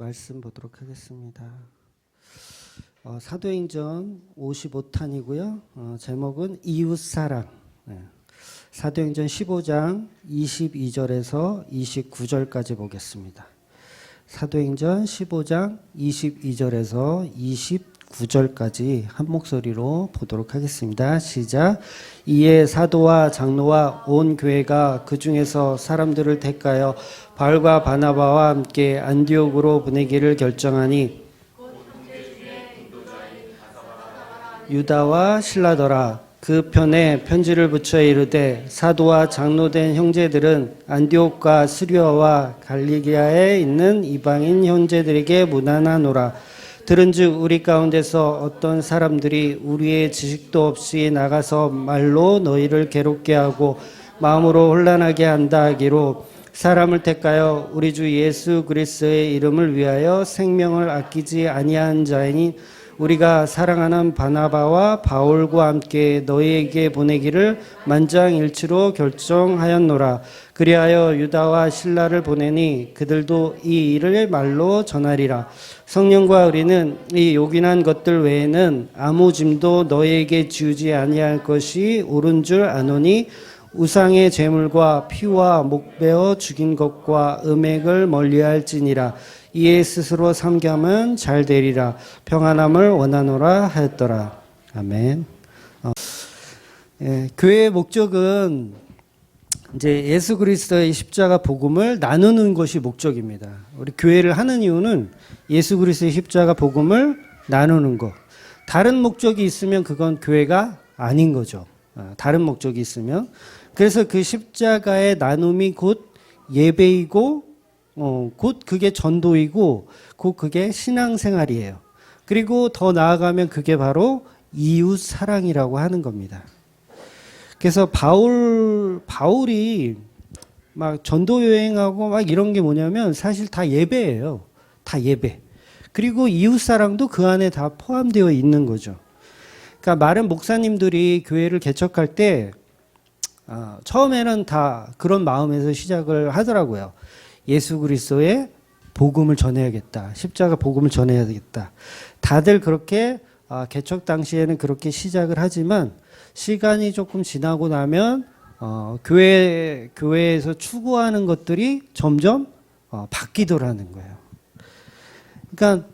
말씀 보도록 하겠습니다. 사도행전 55탄이고요. 제목은 이웃사랑. 사도행전 15장 22절에서 29절까지 보겠습니다. 사도행전 15장 22절에서 29절까지 한 목소리로 보도록 하겠습니다. 시작. 이에 사도와 장로와 온 교회가 그 중에서 사람들을 택하여 바울과 바나바와 함께 안디옥으로 보내기를 결정하니 유다와 실라더라. 그 편에 편지를 붙여 이르되 사도와 장로된 형제들은 안디옥과 스리아와 갈리기아에 있는 이방인 형제들에게 문안하노라. 들은즉 우리 가운데서 어떤 사람들이 우리의 지식도 없이 나가서 말로 너희를 괴롭게 하고 마음으로 혼란하게 한다 하기로 사람을 택하여 우리 주 예수 그리스도의 이름을 위하여 생명을 아끼지 아니한 자이니 우리가 사랑하는 바나바와 바울과 함께 너희에게 보내기를 만장일치로 결정하였노라. 그리하여 유다와 실라를 보내니 그들도 이 일을 말로 전하리라. 성령과 우리는 이 요긴한 것들 외에는 아무 짐도 너희에게 지우지 아니할 것이 옳은 줄 아노니 우상의 제물과 피와 목베어 죽인 것과 음액을 멀리할지니라. 이에 스스로 삼가면 잘 되리라. 평안함을 원하노라 하였더라. 아멘. 교회의 목적은 이제 예수 그리스도의 십자가 복음을 나누는 것이 목적입니다. 우리 교회를 하는 이유는 예수 그리스도의 십자가 복음을 나누는 것. 다른 목적이 있으면 그건 교회가 아닌 거죠. 다른 목적이 있으면. 그래서 그 십자가의 나눔이 곧 예배이고 곧 그게 전도이고 곧 그게 신앙생활이에요. 그리고 더 나아가면 그게 바로 이웃 사랑이라고 하는 겁니다. 그래서 바울이 막 전도 여행하고 막 이런 게 뭐냐면 사실 다 예배예요. 다 예배. 그리고 이웃 사랑도 그 안에 다 포함되어 있는 거죠. 그러니까 많은 목사님들이 교회를 개척할 때 처음에는 다 그런 마음에서 시작을 하더라고요. 예수 그리스도의 복음을 전해야겠다. 십자가 복음을 전해야겠다. 다들 그렇게 개척 당시에는 그렇게 시작을 하지만 시간이 조금 지나고 나면 교회에서 추구하는 것들이 점점 바뀌더라는 거예요. 그러니까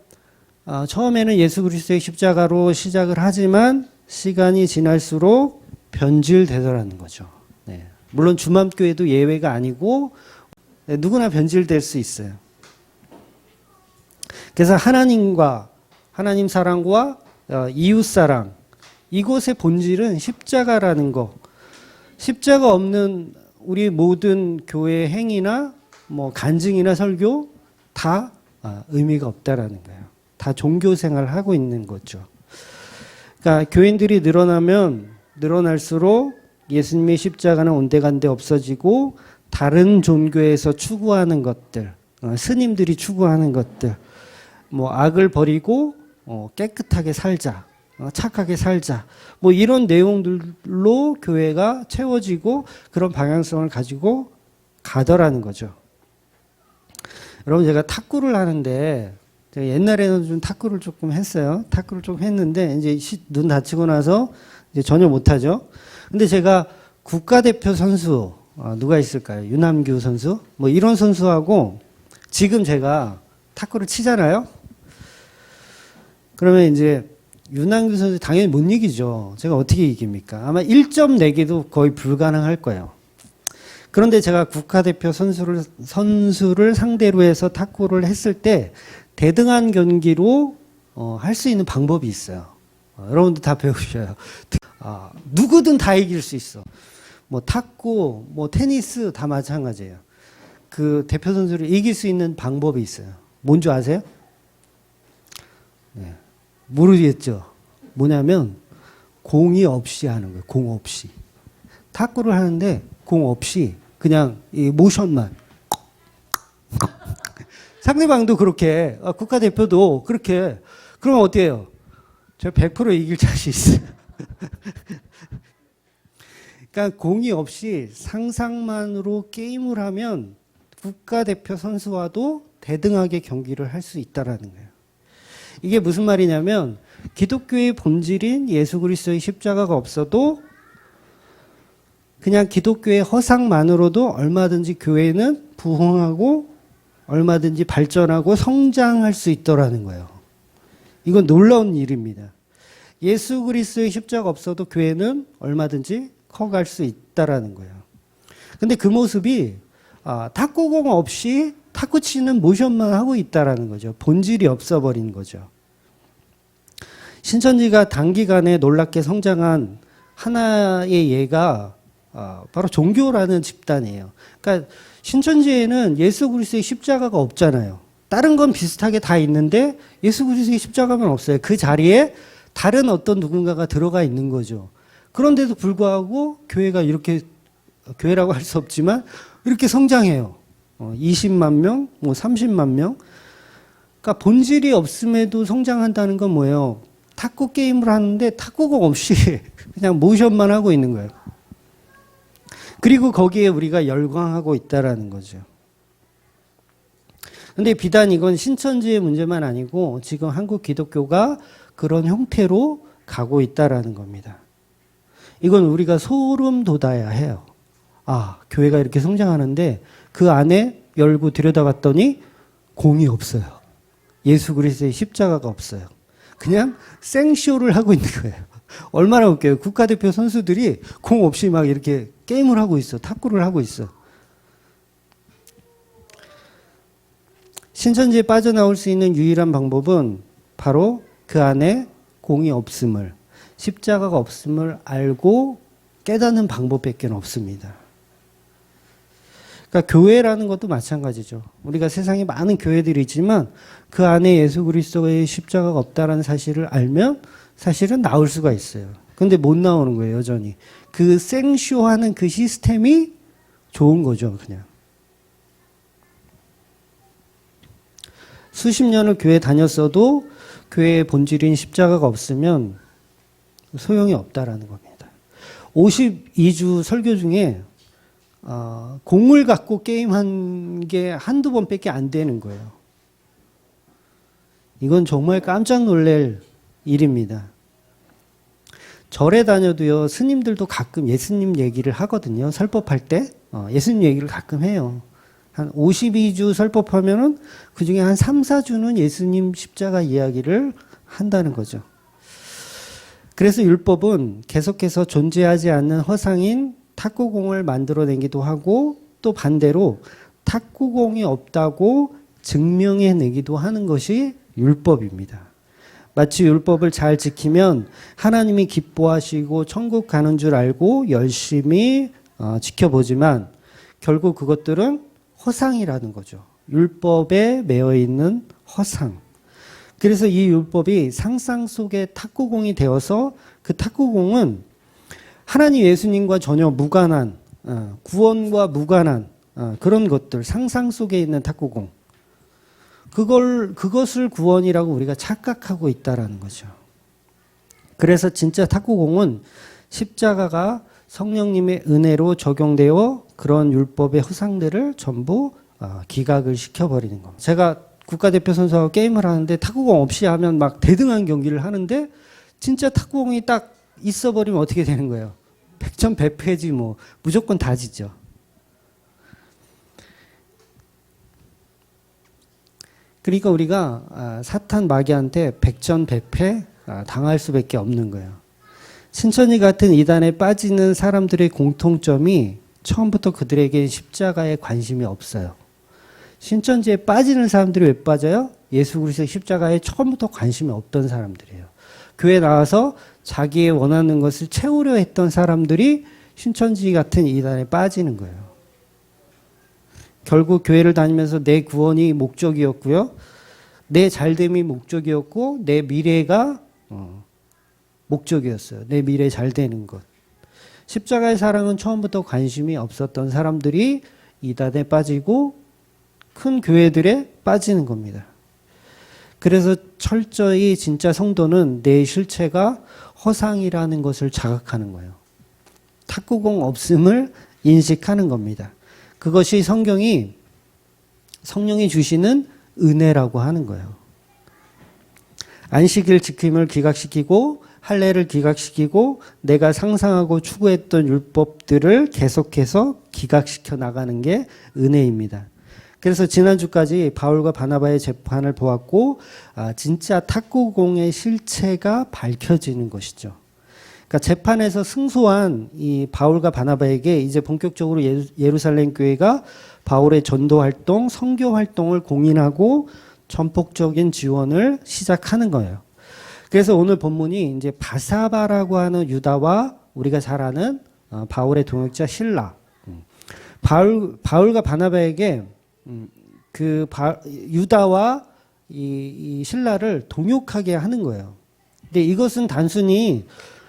처음에는 예수 그리스도의 십자가로 시작을 하지만 시간이 지날수록 변질되더라는 거죠. 네. 물론 주맘교회도 예외가 아니고 누구나 변질될 수 있어요. 그래서 하나님 사랑과 이웃 사랑, 이곳의 본질은 십자가라는 거. 십자가 없는 우리 모든 교회 행위나 뭐 간증이나 설교 다 의미가 없다라는 거예요. 다 종교 생활을 하고 있는 거죠. 그러니까 교인들이 늘어나면 늘어날수록 예수님의 십자가는 온데간데 없어지고 다른 종교에서 추구하는 것들, 스님들이 추구하는 것들, 뭐 악을 버리고 깨끗하게 살자, 착하게 살자, 뭐 이런 내용들로 교회가 채워지고 그런 방향성을 가지고 가더라는 거죠. 여러분 제가 탁구를 하는데 제가 옛날에는 좀 탁구를 조금 했어요. 탁구를 좀 했는데 이제 눈 다치고 나서 이제 전혀 못하죠. 근데 제가 국가대표 선수 누가 있을까요? 유남규 선수? 뭐 이런 선수하고 지금 제가 탁구를 치잖아요? 그러면 이제 유남규 선수 당연히 못 이기죠. 제가 어떻게 이깁니까? 아마 1점 내기도 거의 불가능할 거예요. 그런데 제가 국가대표 선수를 상대로 해서 탁구를 했을 때 대등한 경기로 할 수 있는 방법이 있어요. 여러분도 다 배우셔요. 누구든 다 이길 수 있어. 뭐 탁구, 뭐 테니스 다 마찬가지예요. 그 대표 선수를 이길 수 있는 방법이 있어요. 뭔지 아세요? 네. 모르겠죠. 뭐냐면 공이 없이 하는 거예요. 공 없이. 탁구를 하는데 공 없이 그냥 이 모션만. 상대방도 그렇게 국가대표도 그렇게 그러면 어때요? 저 100% 이길 자신 있어요. 그러니까 공이 없이 상상만으로 게임을 하면 국가대표 선수와도 대등하게 경기를 할 수 있다라는 거예요. 이게 무슨 말이냐면 기독교의 본질인 예수 그리스도의 십자가가 없어도 그냥 기독교의 허상만으로도 얼마든지 교회는 부흥하고 얼마든지 발전하고 성장할 수 있더라는 거예요. 이건 놀라운 일입니다. 예수 그리스도의 십자가 없어도 교회는 얼마든지 커갈 수 있다라는 거예요. 근데 그 모습이 탁구공 없이 탁구 치는 모션만 하고 있다라는 거죠. 본질이 없어버린 거죠. 신천지가 단기간에 놀랍게 성장한 하나의 예가 바로 종교라는 집단이에요. 그러니까 신천지에는 예수 그리스도의 십자가가 없잖아요. 다른 건 비슷하게 다 있는데 예수 그리스도의 십자가만 없어요. 그 자리에 다른 어떤 누군가가 들어가 있는 거죠. 그런데도 불구하고 교회가 이렇게, 교회라고 할 수 없지만 이렇게 성장해요. 20만 명, 30만 명. 그러니까 본질이 없음에도 성장한다는 건 뭐예요? 탁구 게임을 하는데 탁구공 없이 그냥 모션만 하고 있는 거예요. 그리고 거기에 우리가 열광하고 있다라는 거죠. 근데 비단 이건 신천지의 문제만 아니고 지금 한국 기독교가 그런 형태로 가고 있다라는 겁니다. 이건 우리가 소름 돋아야 해요. 교회가 이렇게 성장하는데 그 안에 열고 들여다봤더니 공이 없어요. 예수 그리스도의 십자가가 없어요. 그냥 생쇼를 하고 있는 거예요. 얼마나 웃겨요. 국가대표 선수들이 공 없이 막 이렇게 게임을 하고 있어. 탁구를 하고 있어. 신천지에 빠져나올 수 있는 유일한 방법은 바로 그 안에 공이 없음을, 십자가가 없음을 알고 깨닫는 방법밖에 없습니다. 그러니까 교회라는 것도 마찬가지죠. 우리가 세상에 많은 교회들이 있지만 그 안에 예수 그리스도의 십자가가 없다는 사실을 알면 사실은 나올 수가 있어요. 근데 못 나오는 거예요, 여전히. 그 생쇼하는 그 시스템이 좋은 거죠, 그냥. 수십 년을 교회 다녔어도 교회의 본질인 십자가가 없으면 소용이 없다라는 겁니다. 52주 설교 중에 공을 갖고 게임한 게 한두 번밖에 안 되는 거예요. 이건 정말 깜짝 놀랄 일입니다. 절에 다녀도요, 스님들도 가끔 예수님 얘기를 하거든요. 설법할 때 예수님 얘기를 가끔 해요. 한 52주 설법하면은 그 중에 한 3, 4주는 예수님 십자가 이야기를 한다는 거죠. 그래서 율법은 계속해서 존재하지 않는 허상인 탁구공을 만들어내기도 하고 또 반대로 탁구공이 없다고 증명해내기도 하는 것이 율법입니다. 마치 율법을 잘 지키면 하나님이 기뻐하시고 천국 가는 줄 알고 열심히 지켜보지만 결국 그것들은 허상이라는 거죠. 율법에 매여 있는 허상. 그래서 이 율법이 상상 속의 탁구공이 되어서 그 탁구공은 하나님 예수님과 전혀 무관한, 구원과 무관한 그런 것들, 상상 속에 있는 탁구공. 그것을 구원이라고 우리가 착각하고 있다라는 거죠. 그래서 진짜 탁구공은 십자가가 성령님의 은혜로 적용되어 그런 율법의 허상들을 전부 기각을 시켜버리는 겁니다. 제가 국가대표 선수하고 게임을 하는데 탁구공 없이 하면 막 대등한 경기를 하는데 진짜 탁구공이 딱 있어버리면 어떻게 되는 거예요? 백전백패지 뭐 무조건 다 지죠. 그러니까 우리가 사탄 마귀한테 백전백패 당할 수밖에 없는 거예요. 신천지 같은 이단에 빠지는 사람들의 공통점이 처음부터 그들에게 십자가에 관심이 없어요. 신천지에 빠지는 사람들이 왜 빠져요? 예수 그리스도의 십자가에 처음부터 관심이 없던 사람들이에요. 교회 나와서 자기의 원하는 것을 채우려 했던 사람들이 신천지 같은 이단에 빠지는 거예요. 결국 교회를 다니면서 내 구원이 목적이었고요. 내 잘됨이 목적이었고 내 미래가 목적이었어요. 내 미래 잘 되는 것. 십자가의 사랑은 처음부터 관심이 없었던 사람들이 이단에 빠지고 큰 교회들에 빠지는 겁니다. 그래서 철저히 진짜 성도는 내 실체가 허상이라는 것을 자각하는 거예요. 탁구공 없음을 인식하는 겁니다. 그것이 성경이 성령이 주시는 은혜라고 하는 거예요. 안식일 지킴을 기각시키고 할례를 기각시키고 내가 상상하고 추구했던 율법들을 계속해서 기각시켜 나가는 게 은혜입니다. 그래서 지난주까지 바울과 바나바의 재판을 보았고 진짜 탁구공의 실체가 밝혀지는 것이죠. 그러니까 재판에서 승소한 이 바울과 바나바에게 이제 본격적으로 예루살렘 교회가 바울의 전도 활동, 선교 활동을 공인하고 전폭적인 지원을 시작하는 거예요. 그래서 오늘 본문이 이제 바사바라고 하는 유다와 우리가 잘 아는 바울의 동역자 실라. 바울과 바나바에게 유다와 이 신라를 동역하게 하는 거예요. 근데 이것은 단순히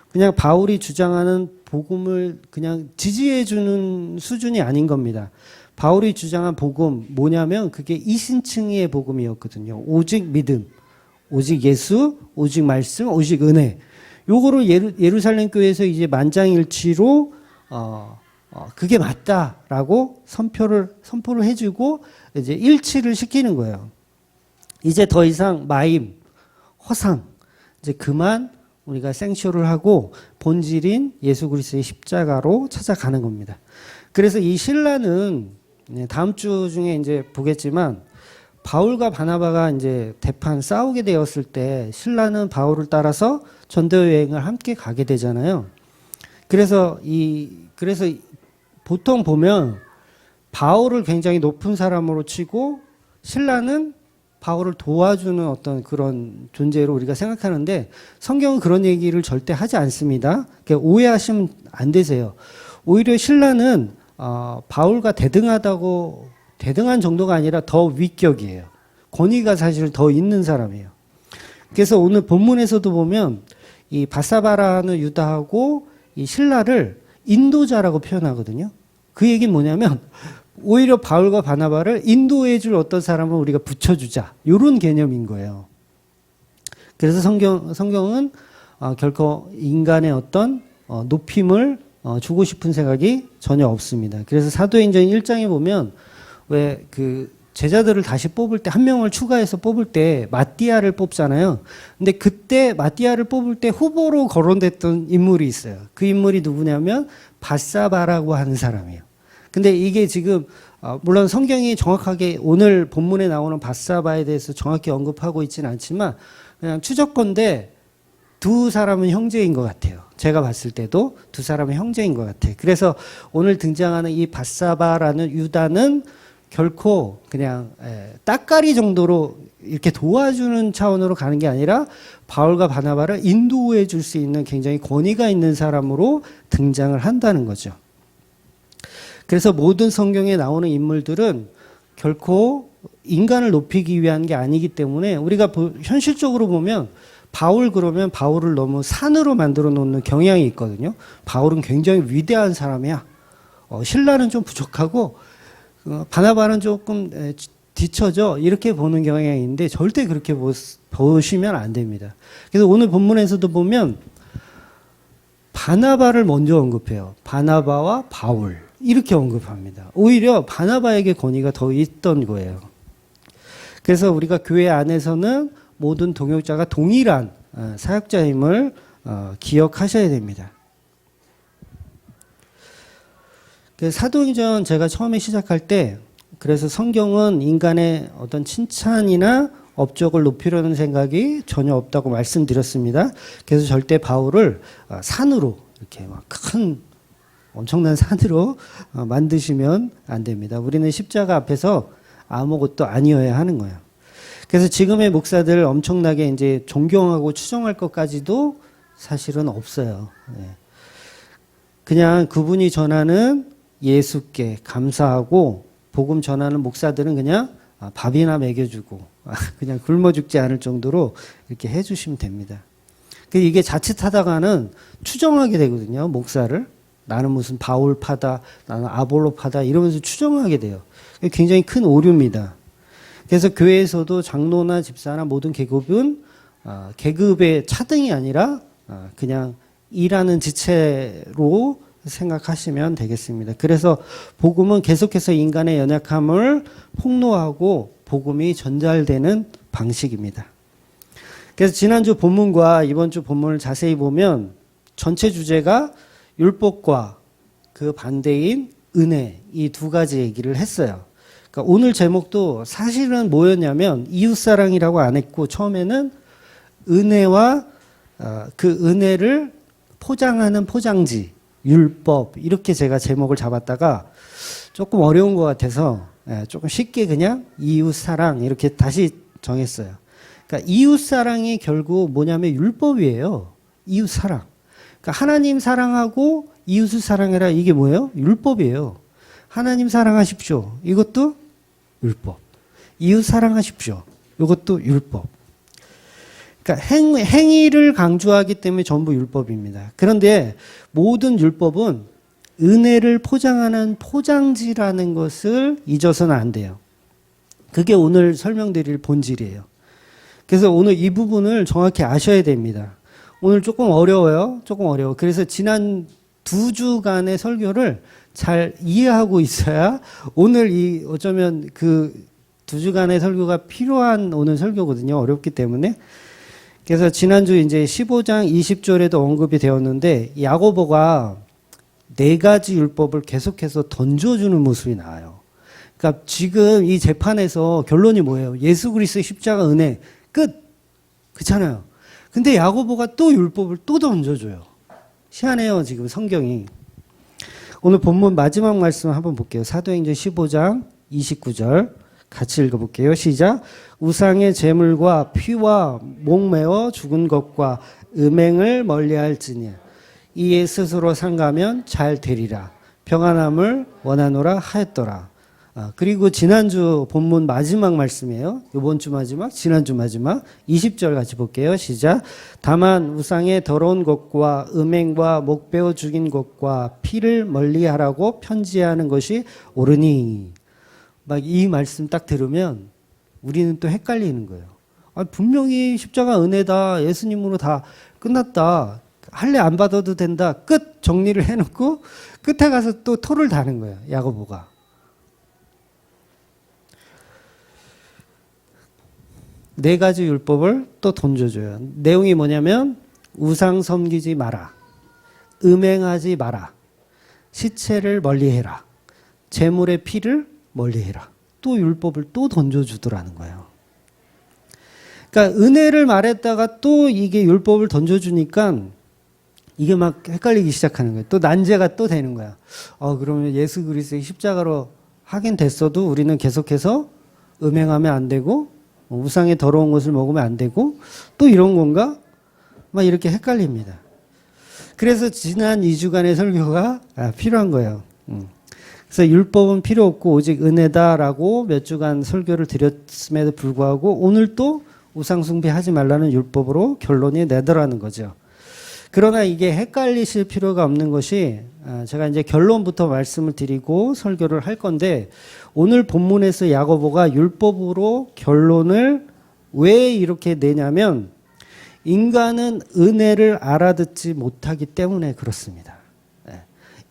그냥 바울이 주장하는 복음을 그냥 지지해 주는 수준이 아닌 겁니다. 바울이 주장한 복음 뭐냐면 그게 이신층의 복음이었거든요. 오직 믿음, 오직 예수, 오직 말씀, 오직 은혜. 요거를 예루살렘 교회에서 이제 만장일치로 그게 맞다라고 선포를 해주고 이제 일치를 시키는 거예요. 이제 더 이상 마임, 허상, 이제 그만 우리가 생쇼를 하고 본질인 예수 그리스도의 십자가로 찾아가는 겁니다. 그래서 이 신라는 다음 주 중에 이제 보겠지만 바울과 바나바가 이제 대판 싸우게 되었을 때 신라는 바울을 따라서 전도 여행을 함께 가게 되잖아요. 그래서 보통 보면 바울을 굉장히 높은 사람으로 치고 신라는 바울을 도와주는 어떤 그런 존재로 우리가 생각하는데 성경은 그런 얘기를 절대 하지 않습니다. 그러니까 오해하시면 안 되세요. 오히려 신라는 바울과 대등한 정도가 아니라 더 위격이에요. 권위가 사실 더 있는 사람이에요. 그래서 오늘 본문에서도 보면 이 바사바라는 유다하고 이 신라를 인도자라고 표현하거든요. 그 얘기는 뭐냐면 오히려 바울과 바나바를 인도해 줄 어떤 사람을 우리가 붙여주자. 이런 개념인 거예요. 그래서 성경은 결코 인간의 어떤 높임을 주고 싶은 생각이 전혀 없습니다. 그래서 사도행전 1장에 보면 왜 제자들을 다시 뽑을 때 한 명을 추가해서 뽑을 때 마띠아를 뽑잖아요. 근데 그때 마띠아를 뽑을 때 후보로 거론됐던 인물이 있어요. 그 인물이 누구냐면 바사바라고 하는 사람이에요. 근데 이게 지금 물론 성경이 정확하게 오늘 본문에 나오는 바사바에 대해서 정확히 언급하고 있지는 않지만 그냥 추적건데 두 사람은 형제인 것 같아요. 제가 봤을 때도 두 사람은 형제인 것 같아요. 그래서 오늘 등장하는 이 바사바라는 유다는 결코 그냥 따까리 정도로 이렇게 도와주는 차원으로 가는 게 아니라 바울과 바나바를 인도해 줄 수 있는 굉장히 권위가 있는 사람으로 등장을 한다는 거죠. 그래서 모든 성경에 나오는 인물들은 결코 인간을 높이기 위한 게 아니기 때문에 우리가 현실적으로 보면 그러면 바울을 너무 산으로 만들어 놓는 경향이 있거든요. 바울은 굉장히 위대한 사람이야. 신라는 좀 부족하고 바나바는 조금 뒤처져 이렇게 보는 경향이 있는데 절대 그렇게 보시면 안 됩니다. 그래서 오늘 본문에서도 보면 바나바를 먼저 언급해요. 바나바와 바울 이렇게 언급합니다. 오히려 바나바에게 권위가 더 있던 거예요. 그래서 우리가 교회 안에서는 모든 동역자가 동일한 사역자임을 기억하셔야 됩니다. 사도행전 제가 처음에 시작할 때 그래서 성경은 인간의 어떤 칭찬이나 업적을 높이려는 생각이 전혀 없다고 말씀드렸습니다. 그래서 절대 바울을 산으로 이렇게 막 큰 엄청난 산으로 만드시면 안 됩니다. 우리는 십자가 앞에서 아무것도 아니어야 하는 거예요. 그래서 지금의 목사들 엄청나게 이제 존경하고 추종할 것까지도 사실은 없어요. 그냥 그분이 전하는 예수께 감사하고 복음 전하는 목사들은 그냥 밥이나 먹여주고 그냥 굶어 죽지 않을 정도로 이렇게 해주시면 됩니다. 이게 자칫하다가는 추정하게 되거든요. 목사를. 나는 무슨 바울파다, 나는 아볼로파다 이러면서 추정하게 돼요. 굉장히 큰 오류입니다. 그래서 교회에서도 장로나 집사나 모든 계급은 계급의 차등이 아니라 그냥 일하는 지체로 생각하시면 되겠습니다. 그래서 복음은 계속해서 인간의 연약함을 폭로하고 복음이 전달되는 방식입니다. 그래서 지난주 본문과 이번 주 본문을 자세히 보면 전체 주제가 율법과 그 반대인 은혜, 이 두 가지 얘기를 했어요. 그러니까 오늘 제목도 사실은 뭐였냐면 이웃사랑이라고 안 했고 처음에는 은혜와 그 은혜를 포장하는 포장지, 율법 이렇게 제가 제목을 잡았다가 조금 어려운 것 같아서 조금 쉽게 그냥 이웃사랑 이렇게 다시 정했어요. 그러니까 이웃사랑이 결국 뭐냐면 율법이에요. 이웃사랑. 그러니까 하나님 사랑하고 이웃을 사랑해라 이게 뭐예요? 율법이에요. 하나님 사랑하십시오. 이것도 율법. 이웃 사랑하십시오. 이것도 율법. 그러니까 행위를 강조하기 때문에 전부 율법입니다. 그런데 모든 율법은 은혜를 포장하는 포장지라는 것을 잊어서는 안 돼요. 그게 오늘 설명드릴 본질이에요. 그래서 오늘 이 부분을 정확히 아셔야 됩니다. 오늘 조금 어려워요. 조금 어려워. 그래서 지난 2주간의 설교를 잘 이해하고 있어야 오늘 이 어쩌면 그 2주간의 설교가 필요한 오늘 설교거든요. 어렵기 때문에. 그래서 지난주 이제 15장 20절에도 언급이 되었는데 야고보가 4가지 율법을 계속해서 던져주는 모습이 나와요. 그러니까 지금 이 재판에서 결론이 뭐예요? 예수 그리스도의 십자가 은혜 끝. 그렇잖아요. 근데 야고보가 또 율법을 또 던져줘요. 희한해요, 지금 성경이. 오늘 본문 마지막 말씀 한번 볼게요. 사도행전 15장 29절 같이 읽어볼게요. 시작. 우상의 제물과 피와 목매어 죽은 것과 음행을 멀리할지니 이에 스스로 상가면 잘 되리라. 평안함을 원하노라 하였더라. 그리고 지난주 본문 마지막 말씀이에요. 이번 주 마지막, 지난주 마지막 20절 같이 볼게요. 시작. 다만 우상의 더러운 것과 음행과 목베어 죽인 것과 피를 멀리하라고 편지하는 것이 옳으니. 막 이 말씀 딱 들으면 우리는 또 헷갈리는 거예요. 분명히 십자가 은혜다. 예수님으로 다 끝났다. 할례 안 받아도 된다. 끝 정리를 해놓고 끝에 가서 또 토를 다는 거예요. 야고보가. 네 가지 율법을 또 던져줘요. 내용이 뭐냐면 우상 섬기지 마라. 음행하지 마라. 시체를 멀리해라. 제물의 피를 멀리해라. 또 율법을 또 던져주더라는 거예요. 그러니까 은혜를 말했다가 또 이게 율법을 던져주니까 이게 막 헷갈리기 시작하는 거예요. 또 난제가 또 되는 거야. 그러면 예수 그리스도의 십자가로 하긴 됐어도 우리는 계속해서 음행하면 안 되고 우상의 더러운 것을 먹으면 안 되고 또 이런 건가? 막 이렇게 헷갈립니다. 그래서 지난 2주간의 설교가 필요한 거예요. 그래서 율법은 필요 없고 오직 은혜다라고 몇 주간 설교를 드렸음에도 불구하고 오늘 또 우상 숭배하지 말라는 율법으로 결론이 내더라는 거죠. 그러나 이게 헷갈리실 필요가 없는 것이 제가 이제 결론부터 말씀을 드리고 설교를 할 건데 오늘 본문에서 야고보가 율법으로 결론을 왜 이렇게 내냐면 인간은 은혜를 알아듣지 못하기 때문에 그렇습니다.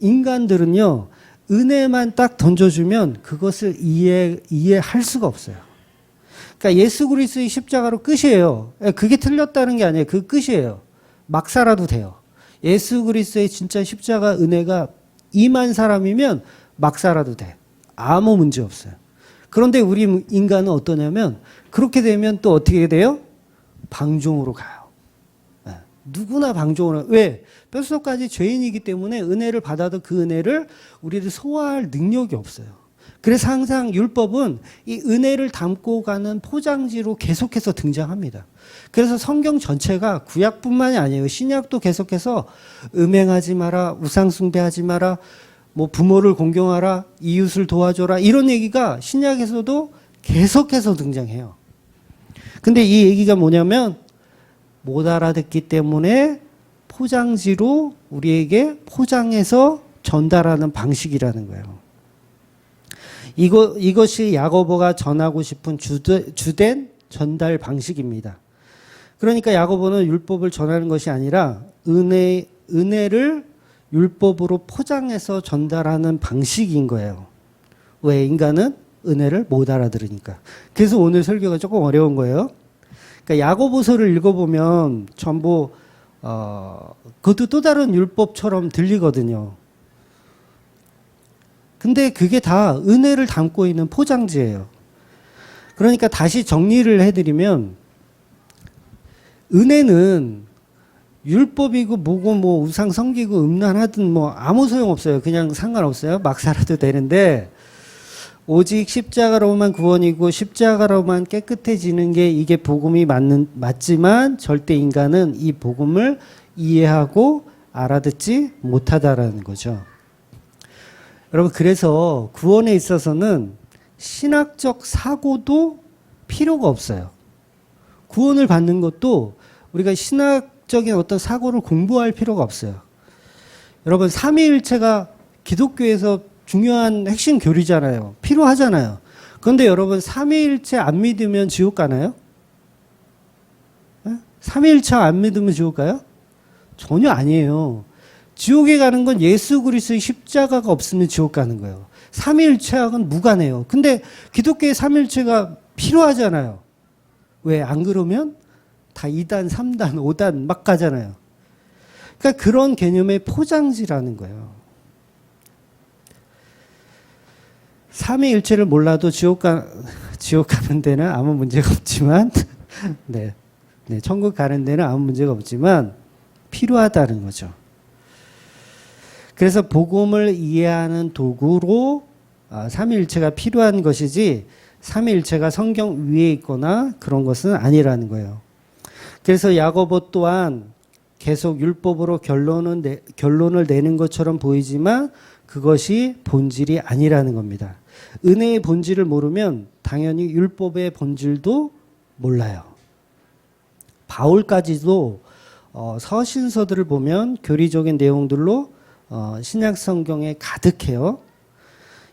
인간들은요 은혜만 딱 던져주면 그것을 이해할 수가 없어요. 그러니까 예수 그리스도의 십자가로 끝이에요. 그게 틀렸다는 게 아니에요. 그 끝이에요. 막 살아도 돼요. 예수 그리스도의 진짜 십자가 은혜가 임한 사람이면 막 살아도 돼. 아무 문제 없어요. 그런데 우리 인간은 어떠냐면 그렇게 되면 또 어떻게 돼요? 방종으로 가요. 누구나 방종으로. 왜? 뼛속까지 죄인이기 때문에 은혜를 받아도 그 은혜를 우리를 소화할 능력이 없어요. 그래서 항상 율법은 이 은혜를 담고 가는 포장지로 계속해서 등장합니다. 그래서 성경 전체가 구약뿐만이 아니에요. 신약도 계속해서 음행하지 마라, 우상 숭배하지 마라, 뭐 부모를 공경하라, 이웃을 도와줘라 이런 얘기가 신약에서도 계속해서 등장해요. 근데 이 얘기가 뭐냐면 못 알아듣기 때문에 포장지로 우리에게 포장해서 전달하는 방식이라는 거예요. 이것이 야고보가 전하고 싶은 주된 전달 방식입니다. 그러니까 야고보는 율법을 전하는 것이 아니라 은혜를 율법으로 포장해서 전달하는 방식인 거예요. 왜? 인간은 은혜를 못 알아들으니까. 그래서 오늘 설교가 조금 어려운 거예요. 그러니까 야고보서를 읽어보면 전부 그것도 또 다른 율법처럼 들리거든요. 근데 그게 다 은혜를 담고 있는 포장지예요. 그러니까 다시 정리를 해드리면 은혜는 율법이고 뭐고 뭐 우상 섬기고 음란하든 뭐 아무 소용 없어요. 그냥 상관없어요. 막 살아도 되는데 오직 십자가로만 구원이고 십자가로만 깨끗해지는 게 이게 복음이 맞지만 절대 인간은 이 복음을 이해하고 알아듣지 못하다라는 거죠. 여러분, 그래서 구원에 있어서는 신학적 사고도 필요가 없어요. 구원을 받는 것도 우리가 신학적인 어떤 사고를 공부할 필요가 없어요. 여러분, 삼위일체가 기독교에서 중요한 핵심 교리잖아요. 필요하잖아요. 그런데 여러분, 삼위일체 안 믿으면 지옥 가나요? 삼위일체 안 믿으면 지옥 가요? 전혀 아니에요. 지옥에 가는 건 예수 그리스도의 십자가가 없으면 지옥 가는 거예요. 삼위일체하고는 무관해요. 근데 기독교의 삼위일체가 필요하잖아요. 왜? 안 그러면 다 2단, 3단, 5단 막 가잖아요. 그러니까 그런 개념의 포장지라는 거예요. 삼위일체를 몰라도 지옥 가는 데는 아무 문제가 없지만, 네, 천국 가는 데는 아무 문제가 없지만 필요하다는 거죠. 그래서 복음을 이해하는 도구로 삼위일체가 필요한 것이지 삼위일체가 성경 위에 있거나 그런 것은 아니라는 거예요. 그래서 야고보 또한 계속 율법으로 결론을 내는 것처럼 보이지만 그것이 본질이 아니라는 겁니다. 은혜의 본질을 모르면 당연히 율법의 본질도 몰라요. 바울까지도 서신서들을 보면 교리적인 내용들로 신약 성경에 가득해요.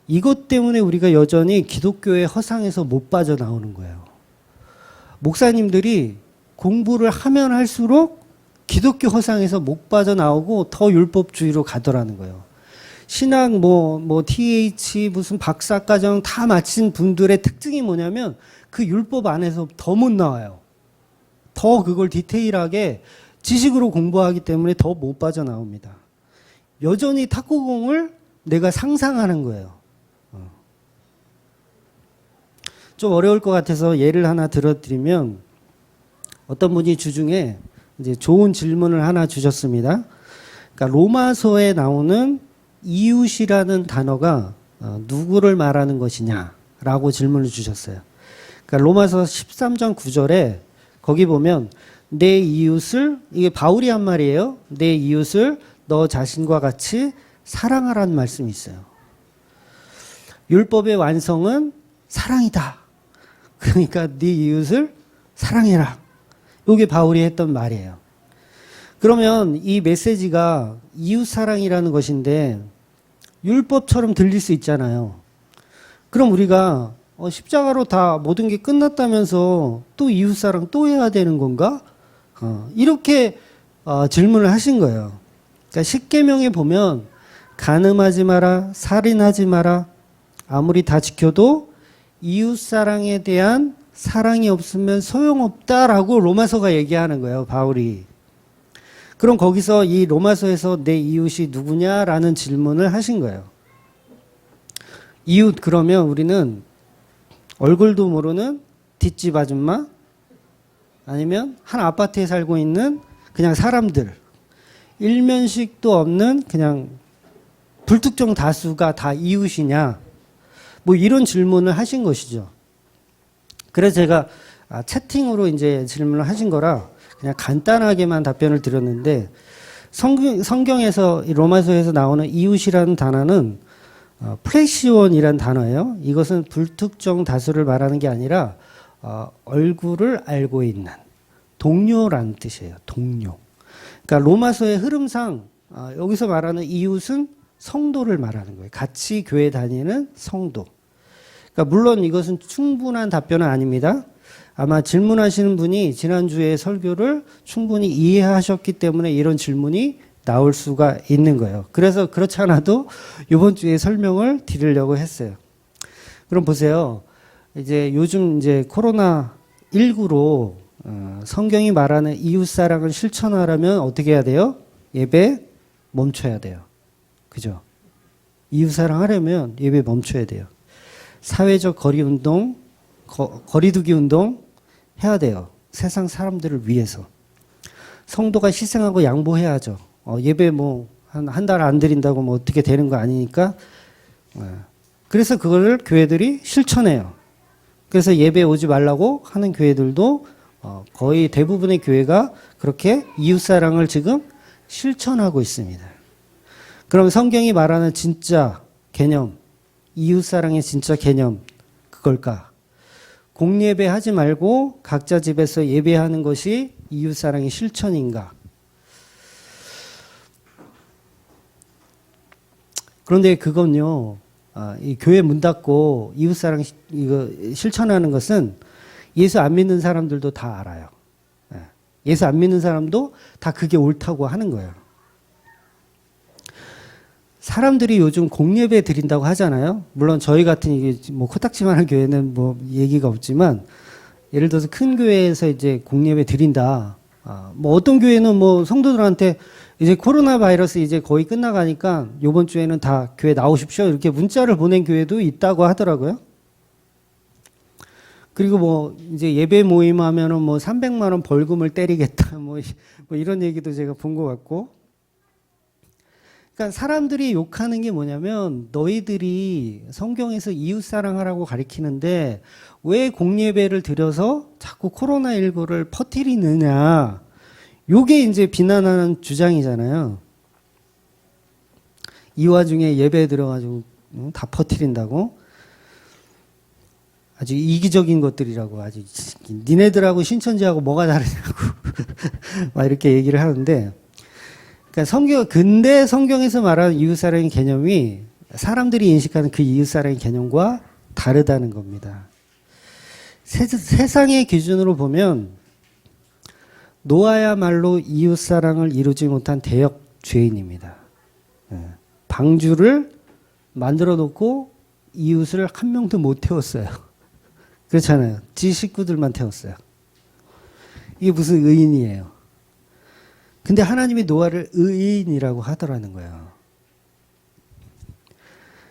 이것 때문에 우리가 여전히 기독교의 허상에서 못 빠져나오는 거예요. 목사님들이 공부를 하면 할수록 기독교 허상에서 못 빠져나오고 더 율법주의로 가더라는 거예요. 신학 TH 무슨 박사과정 다 마친 분들의 특징이 뭐냐면 그 율법 안에서 더 못 나와요. 더 그걸 디테일하게 지식으로 공부하기 때문에 더 못 빠져나옵니다. 여전히 탁구공을 내가 상상하는 거예요. 좀 어려울 것 같아서 예를 하나 들어드리면 어떤 분이 주중에 이제 좋은 질문을 하나 주셨습니다. 그러니까 로마서에 나오는 이웃이라는 단어가 누구를 말하는 것이냐라고 질문을 주셨어요. 그러니까 로마서 13장 9절에 거기 보면 내 이웃을, 이게 바울이 한 말이에요. 내 이웃을 너 자신과 같이 사랑하라는 말씀이 있어요. 율법의 완성은 사랑이다. 그러니까 네 이웃을 사랑해라. 이게 바울이 했던 말이에요. 그러면 이 메시지가 이웃사랑이라는 것인데 율법처럼 들릴 수 있잖아요. 그럼 우리가 십자가로 다 모든 게 끝났다면서 또 이웃사랑 또 해야 되는 건가? 이렇게 질문을 하신 거예요. 그러니까 십계명에 보면 간음하지 마라, 살인하지 마라, 아무리 다 지켜도 이웃사랑에 대한 사랑이 없으면 소용없다라고 로마서가 얘기하는 거예요, 바울이. 그럼 거기서 이 로마서에서 내 이웃이 누구냐라는 질문을 하신 거예요. 이웃 그러면 우리는 얼굴도 모르는 뒷집 아줌마 아니면 한 아파트에 살고 있는 그냥 사람들, 일면식도 없는 그냥 불특정 다수가 다 이웃이냐, 뭐 이런 질문을 하신 것이죠. 그래서 제가 채팅으로 이제 질문을 하신 거라 그냥 간단하게만 답변을 드렸는데, 성경에서 로마서에서 나오는 이웃이라는 단어는 프레시온이라는 단어예요. 이것은 불특정 다수를 말하는 게 아니라 얼굴을 알고 있는 동료라는 뜻이에요. 동료. 그러니까 로마서의 흐름상 여기서 말하는 이웃은 성도를 말하는 거예요. 같이 교회 다니는 성도. 그러니까 물론 이것은 충분한 답변은 아닙니다. 아마 질문하시는 분이 지난주에 설교를 충분히 이해하셨기 때문에 이런 질문이 나올 수가 있는 거예요. 그래서 그렇지 않아도 이번 주에 설명을 드리려고 했어요. 그럼 보세요. 이제 요즘 이제 코로나 19로 성경이 말하는 이웃 사랑을 실천하려면 어떻게 해야 돼요? 예배 멈춰야 돼요. 그죠? 이웃 사랑하려면 예배 멈춰야 돼요. 사회적 거리 운동, 거리두기 운동 해야 돼요. 세상 사람들을 위해서. 성도가 희생하고 양보해야죠. 예배 뭐 한 달 안 드린다고 뭐 어떻게 되는 거 아니니까. 그래서 그거를 교회들이 실천해요. 그래서 예배 오지 말라고 하는 교회들도 거의 대부분의 교회가 그렇게 이웃사랑을 지금 실천하고 있습니다. 그럼 성경이 말하는 진짜 개념, 이웃사랑의 진짜 개념, 그걸까? 공예배 하지 말고 각자 집에서 예배하는 것이 이웃사랑의 실천인가? 그런데 그건요, 이 교회 문 닫고 이웃사랑 이거 실천하는 것은 예수 안 믿는 사람들도 다 알아요. 예수 안 믿는 사람도 다 그게 옳다고 하는 거예요. 사람들이 요즘 공예배 드린다고 하잖아요. 물론 저희 같은 이게 뭐 코딱지만한 교회는 뭐 얘기가 없지만 예를 들어서 큰 교회에서 이제 공예배 드린다. 뭐 어떤 교회는 뭐 성도들한테 이제 코로나 바이러스 이제 거의 끝나가니까 요번 주에는 다 교회 나오십시오. 이렇게 문자를 보낸 교회도 있다고 하더라고요. 그리고 뭐 이제 예배 모임 하면은 뭐 300만 원 벌금을 때리겠다. 뭐 이런 얘기도 제가 본 것 같고. 그러니까 사람들이 욕하는 게 뭐냐면 너희들이 성경에서 이웃 사랑하라고 가리키는데 왜 공예배를 드려서 자꾸 코로나19를 퍼뜨리느냐. 요게 이제 비난하는 주장이잖아요. 이 와중에 예배 들어가지고 다 퍼뜨린다고. 아주 이기적인 것들이라고 아주 니네들하고 신천지하고 뭐가 다르냐고 막 이렇게 얘기를 하는데 그러니까 근데 성경에서 말하는 이웃사랑의 개념이 사람들이 인식하는 그 이웃사랑의 개념과 다르다는 겁니다. 세상의 기준으로 보면 노아야말로 이웃사랑을 이루지 못한 대역 죄인입니다. 방주를 만들어 놓고 이웃을 한 명도 못 태웠어요. 그렇잖아요. 지 식구들만 태웠어요. 이게 무슨 의인이에요. 근데 하나님이 노아를 의인이라고 하더라는 거예요.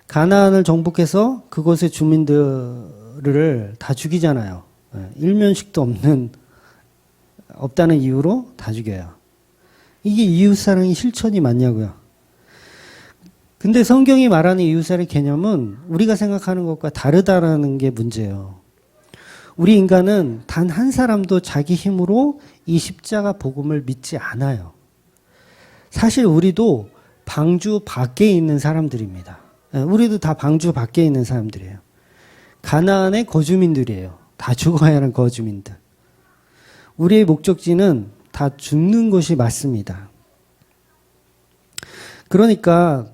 가나안을 정복해서 그곳의 주민들을 다 죽이잖아요. 일면식도 없다는 이유로 다 죽여요. 이게 이웃사랑의 실천이 맞냐고요. 근데 성경이 말하는 이웃사랑의 개념은 우리가 생각하는 것과 다르다라는 게 문제예요. 우리 인간은 단 한 사람도 자기 힘으로 이 십자가 복음을 믿지 않아요. 사실 우리도 방주 밖에 있는 사람들입니다. 우리도 다 방주 밖에 있는 사람들이에요. 가나안의 거주민들이에요. 다 죽어야 하는 거주민들. 우리의 목적지는 다 죽는 것이 맞습니다. 그러니까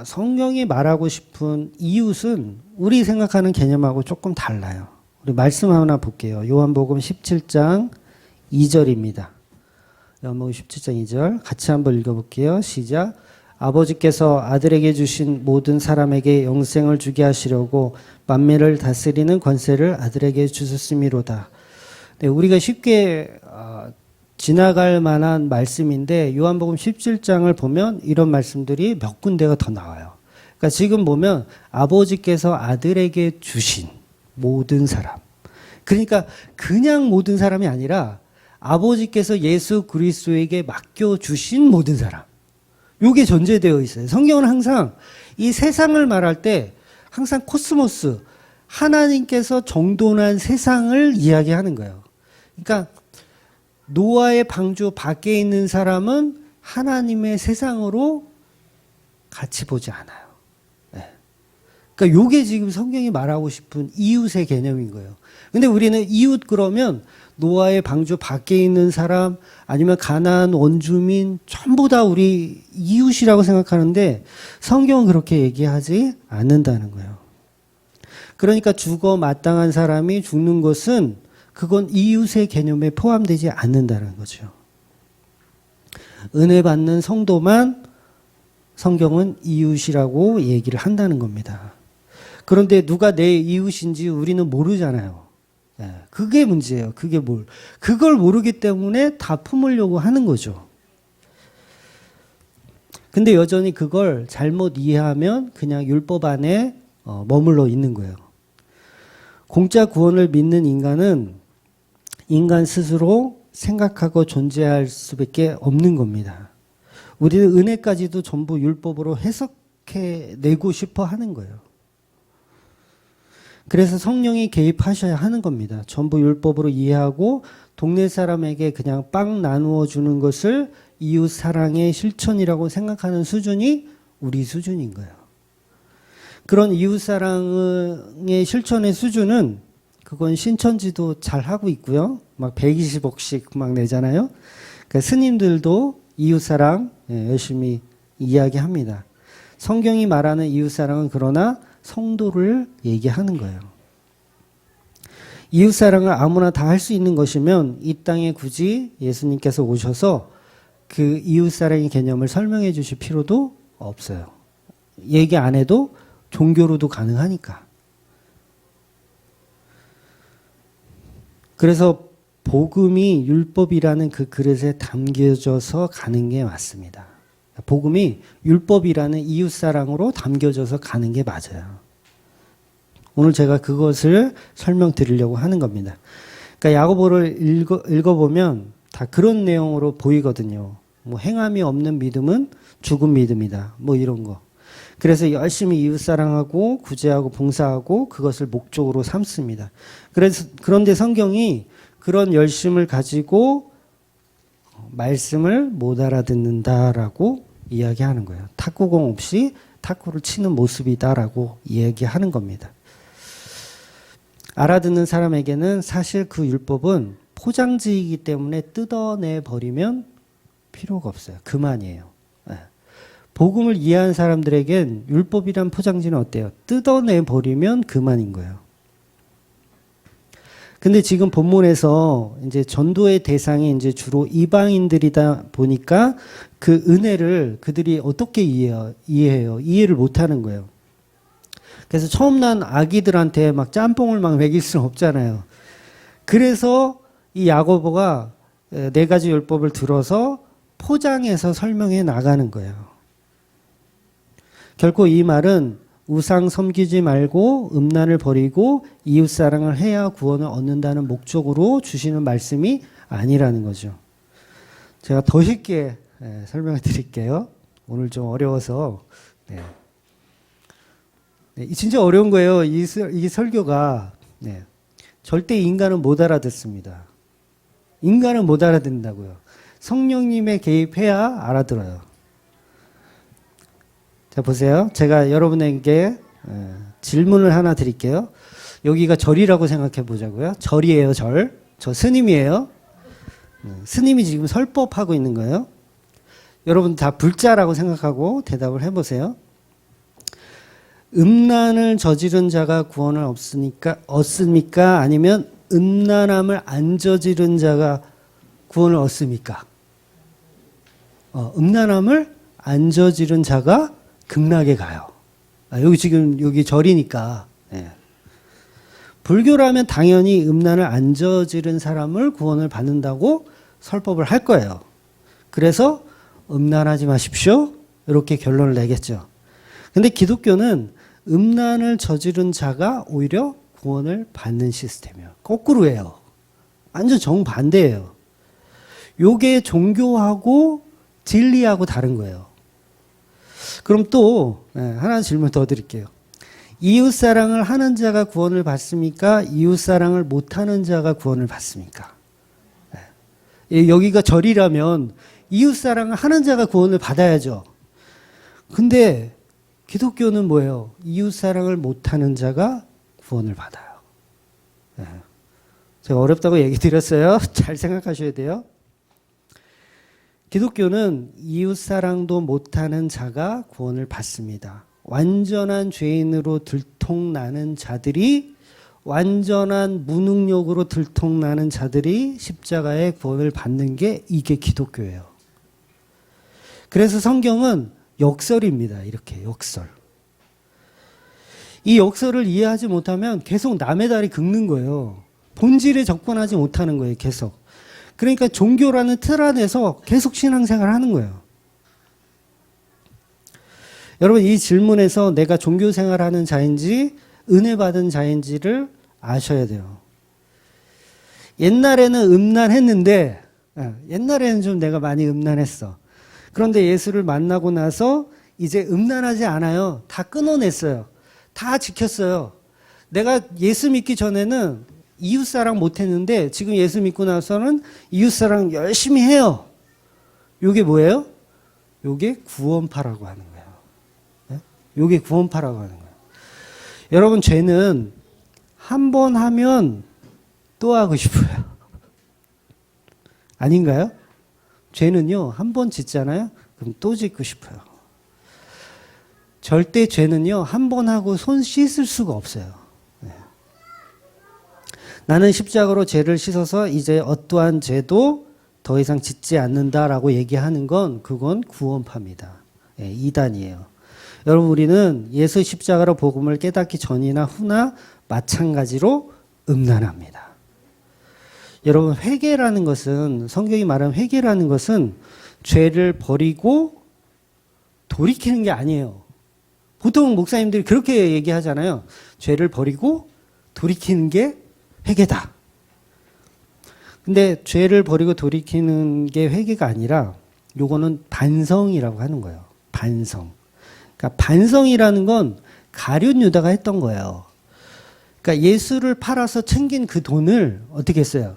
성경이 말하고 싶은 이웃은 우리 생각하는 개념하고 조금 달라요. 우리 말씀 하나 볼게요. 요한복음 17장 2절입니다. 요한복음 17장 2절 같이 한번 읽어볼게요. 시작. 아버지께서 아들에게 주신 모든 사람에게 영생을 주게 하시려고 만민을 다스리는 권세를 아들에게 주셨음이로다. 네, 우리가 쉽게 지나갈 만한 말씀인데 요한복음 17장을 보면 이런 말씀들이 몇 군데가 더 나와요. 그러니까 지금 보면 아버지께서 아들에게 주신 모든 사람. 그러니까 그냥 모든 사람이 아니라 아버지께서 예수 그리스도에게 맡겨주신 모든 사람. 요게 전제되어 있어요. 성경은 항상 이 세상을 말할 때 항상 코스모스, 하나님께서 정돈한 세상을 이야기하는 거예요. 그러니까 노아의 방주 밖에 있는 사람은 하나님의 세상으로 같이 보지 않아요. 그러니까 요게 지금 성경이 말하고 싶은 이웃의 개념인 거예요. 근데 우리는 이웃 그러면 노아의 방주 밖에 있는 사람 아니면 가나안 원주민 전부 다 우리 이웃이라고 생각하는데 성경은 그렇게 얘기하지 않는다는 거예요. 그러니까 죽어 마땅한 사람이 죽는 것은 그건 이웃의 개념에 포함되지 않는다는 거죠. 은혜 받는 성도만 성경은 이웃이라고 얘기를 한다는 겁니다. 그런데 누가 내 이웃인지 우리는 모르잖아요. 그게 문제예요. 그걸 모르기 때문에 다 품으려고 하는 거죠. 근데 여전히 그걸 잘못 이해하면 그냥 율법 안에 머물러 있는 거예요. 공짜 구원을 믿는 인간은 인간 스스로 생각하고 존재할 수밖에 없는 겁니다. 우리는 은혜까지도 전부 율법으로 해석해 내고 싶어 하는 거예요. 그래서 성령이 개입하셔야 하는 겁니다. 전부 율법으로 이해하고 동네 사람에게 그냥 빵 나누어 주는 것을 이웃 사랑의 실천이라고 생각하는 수준이 우리 수준인 거예요. 그런 이웃 사랑의 실천의 수준은 그건 신천지도 잘 하고 있고요. 막 120억씩 막 내잖아요. 그러니까 스님들도 이웃 사랑 열심히 이야기합니다. 성경이 말하는 이웃 사랑은 그러나 성도를 얘기하는 거예요. 이웃 사랑을 아무나 다 할 수 있는 것이면 이 땅에 굳이 예수님께서 오셔서 그 이웃 사랑의 개념을 설명해 주실 필요도 없어요. 얘기 안 해도 종교로도 가능하니까. 그래서 복음이 율법이라는 그 그릇에 담겨져서 가는 게 맞습니다. 복음이 율법이라는 이웃사랑으로 담겨져서 가는 게 맞아요. 오늘 제가 그것을 설명드리려고 하는 겁니다. 그러니까 야고보를 읽어보면 다 그런 내용으로 보이거든요. 뭐 행함이 없는 믿음은 죽은 믿음이다. 뭐 이런 거. 그래서 열심히 이웃사랑하고 구제하고 봉사하고 그것을 목적으로 삼습니다. 그런데 성경이 그런 열심을 가지고 말씀을 못 알아듣는다라고 이야기하는 거예요. 탁구공 없이 탁구를 치는 모습이다라고 이야기하는 겁니다. 알아듣는 사람에게는 사실 그 율법은 포장지이기 때문에 뜯어내 버리면 필요가 없어요. 그만이에요. 복음을 이해한 사람들에겐 율법이란 포장지는 어때요? 뜯어내 버리면 그만인 거예요. 근데 지금 본문에서 이제 전도의 대상이 이제 주로 이방인들이다 보니까 그 은혜를 그들이 어떻게 이해해요? 이해를 못 하는 거예요. 그래서 처음 난 아기들한테 막 짬뽕을 막 먹일 수는 없잖아요. 그래서 이 야고보가 4가지 율법을 들어서 포장해서 설명해 나가는 거예요. 결코 이 말은 우상 섬기지 말고 음란을 버리고 이웃사랑을 해야 구원을 얻는다는 목적으로 주시는 말씀이 아니라는 거죠. 제가 더 쉽게 설명을 드릴게요. 오늘 좀 어려워서. 진짜 어려운 거예요. 이 설교가. 절대 인간은 못 알아듣습니다. 인간은 못 알아듣는다고요. 성령님의 개입해야 알아들어요. 자, 보세요. 제가 여러분에게 질문을 하나 드릴게요. 여기가 절이라고 생각해 보자고요. 절이에요, 절. 저 스님이에요. 스님이 지금 설법하고 있는 거예요. 여러분 다 불자라고 생각하고 대답을 해보세요. 음란을 저지른 자가 구원을 얻습니까? 아니면 음란함을 안 저지른 자가 구원을 얻습니까? 음란함을 안 저지른 자가 극락에 가요. 여기 절이니까. 불교라면 당연히 음란을 안 저지른 사람을 구원을 받는다고 설법을 할 거예요. 그래서 음란하지 마십시오. 이렇게 결론을 내겠죠. 근데 기독교는 음란을 저지른 자가 오히려 구원을 받는 시스템이에요. 거꾸로예요. 완전 정반대예요. 요게 종교하고 진리하고 다른 거예요. 그럼 또 하나 질문 더 드릴게요. 이웃사랑을 하는 자가 구원을 받습니까? 이웃사랑을 못하는 자가 구원을 받습니까? 여기가 절이라면 이웃사랑을 하는 자가 구원을 받아야죠. 근데 기독교는 뭐예요? 이웃사랑을 못하는 자가 구원을 받아요. 제가 어렵다고 얘기 드렸어요. 잘 생각하셔야 돼요. 기독교는 이웃사랑도 못하는 자가 구원을 받습니다. 완전한 죄인으로 들통나는 자들이, 완전한 무능력으로 들통나는 자들이 십자가의 구원을 받는 게 이게 기독교예요. 그래서 성경은 역설입니다. 이렇게 역설. 이 역설을 이해하지 못하면 계속 남의 다리 긁는 거예요. 본질에 접근하지 못하는 거예요. 계속. 그러니까 종교라는 틀 안에서 계속 신앙생활을 하는 거예요. 여러분, 이 질문에서 내가 종교생활하는 자인지 은혜 받은 자인지를 아셔야 돼요. 옛날에는 음란했는데, 옛날에는 좀 내가 많이 음란했어. 그런데 예수를 만나고 나서 이제 음란하지 않아요. 다 끊어냈어요. 다 지켰어요. 내가 예수 믿기 전에는 이웃사랑 못했는데 지금 예수 믿고 나서는 이웃사랑 열심히 해요. 요게 뭐예요? 요게 구원파라고 하는 거예요. 요게 구원파라고 하는 거예요. 여러분, 죄는 한 번 하면 또 하고 싶어요. 아닌가요? 죄는요, 한 번 짓잖아요? 그럼 또 짓고 싶어요. 절대 죄는요, 한 번 하고 손 씻을 수가 없어요. 네. 나는 십자가로 죄를 씻어서 이제 어떠한 죄도 더 이상 짓지 않는다라고 얘기하는 건 그건 구원파입니다. 네, 이단이에요. 여러분, 우리는 예수 십자가로 복음을 깨닫기 전이나 후나 마찬가지로 음란합니다. 여러분, 회개라는 것은, 성경이 말하는 회개라는 것은 죄를 버리고 돌이키는 게 아니에요. 보통 목사님들이 그렇게 얘기하잖아요. 죄를 버리고 돌이키는 게 회개다. 근데 죄를 버리고 돌이키는 게 회개가 아니라 요거는 반성이라고 하는 거예요. 반성. 그러니까 반성이라는 건 가룟 유다가 했던 거예요. 그러니까 예수를 팔아서 챙긴 그 돈을 어떻게 했어요?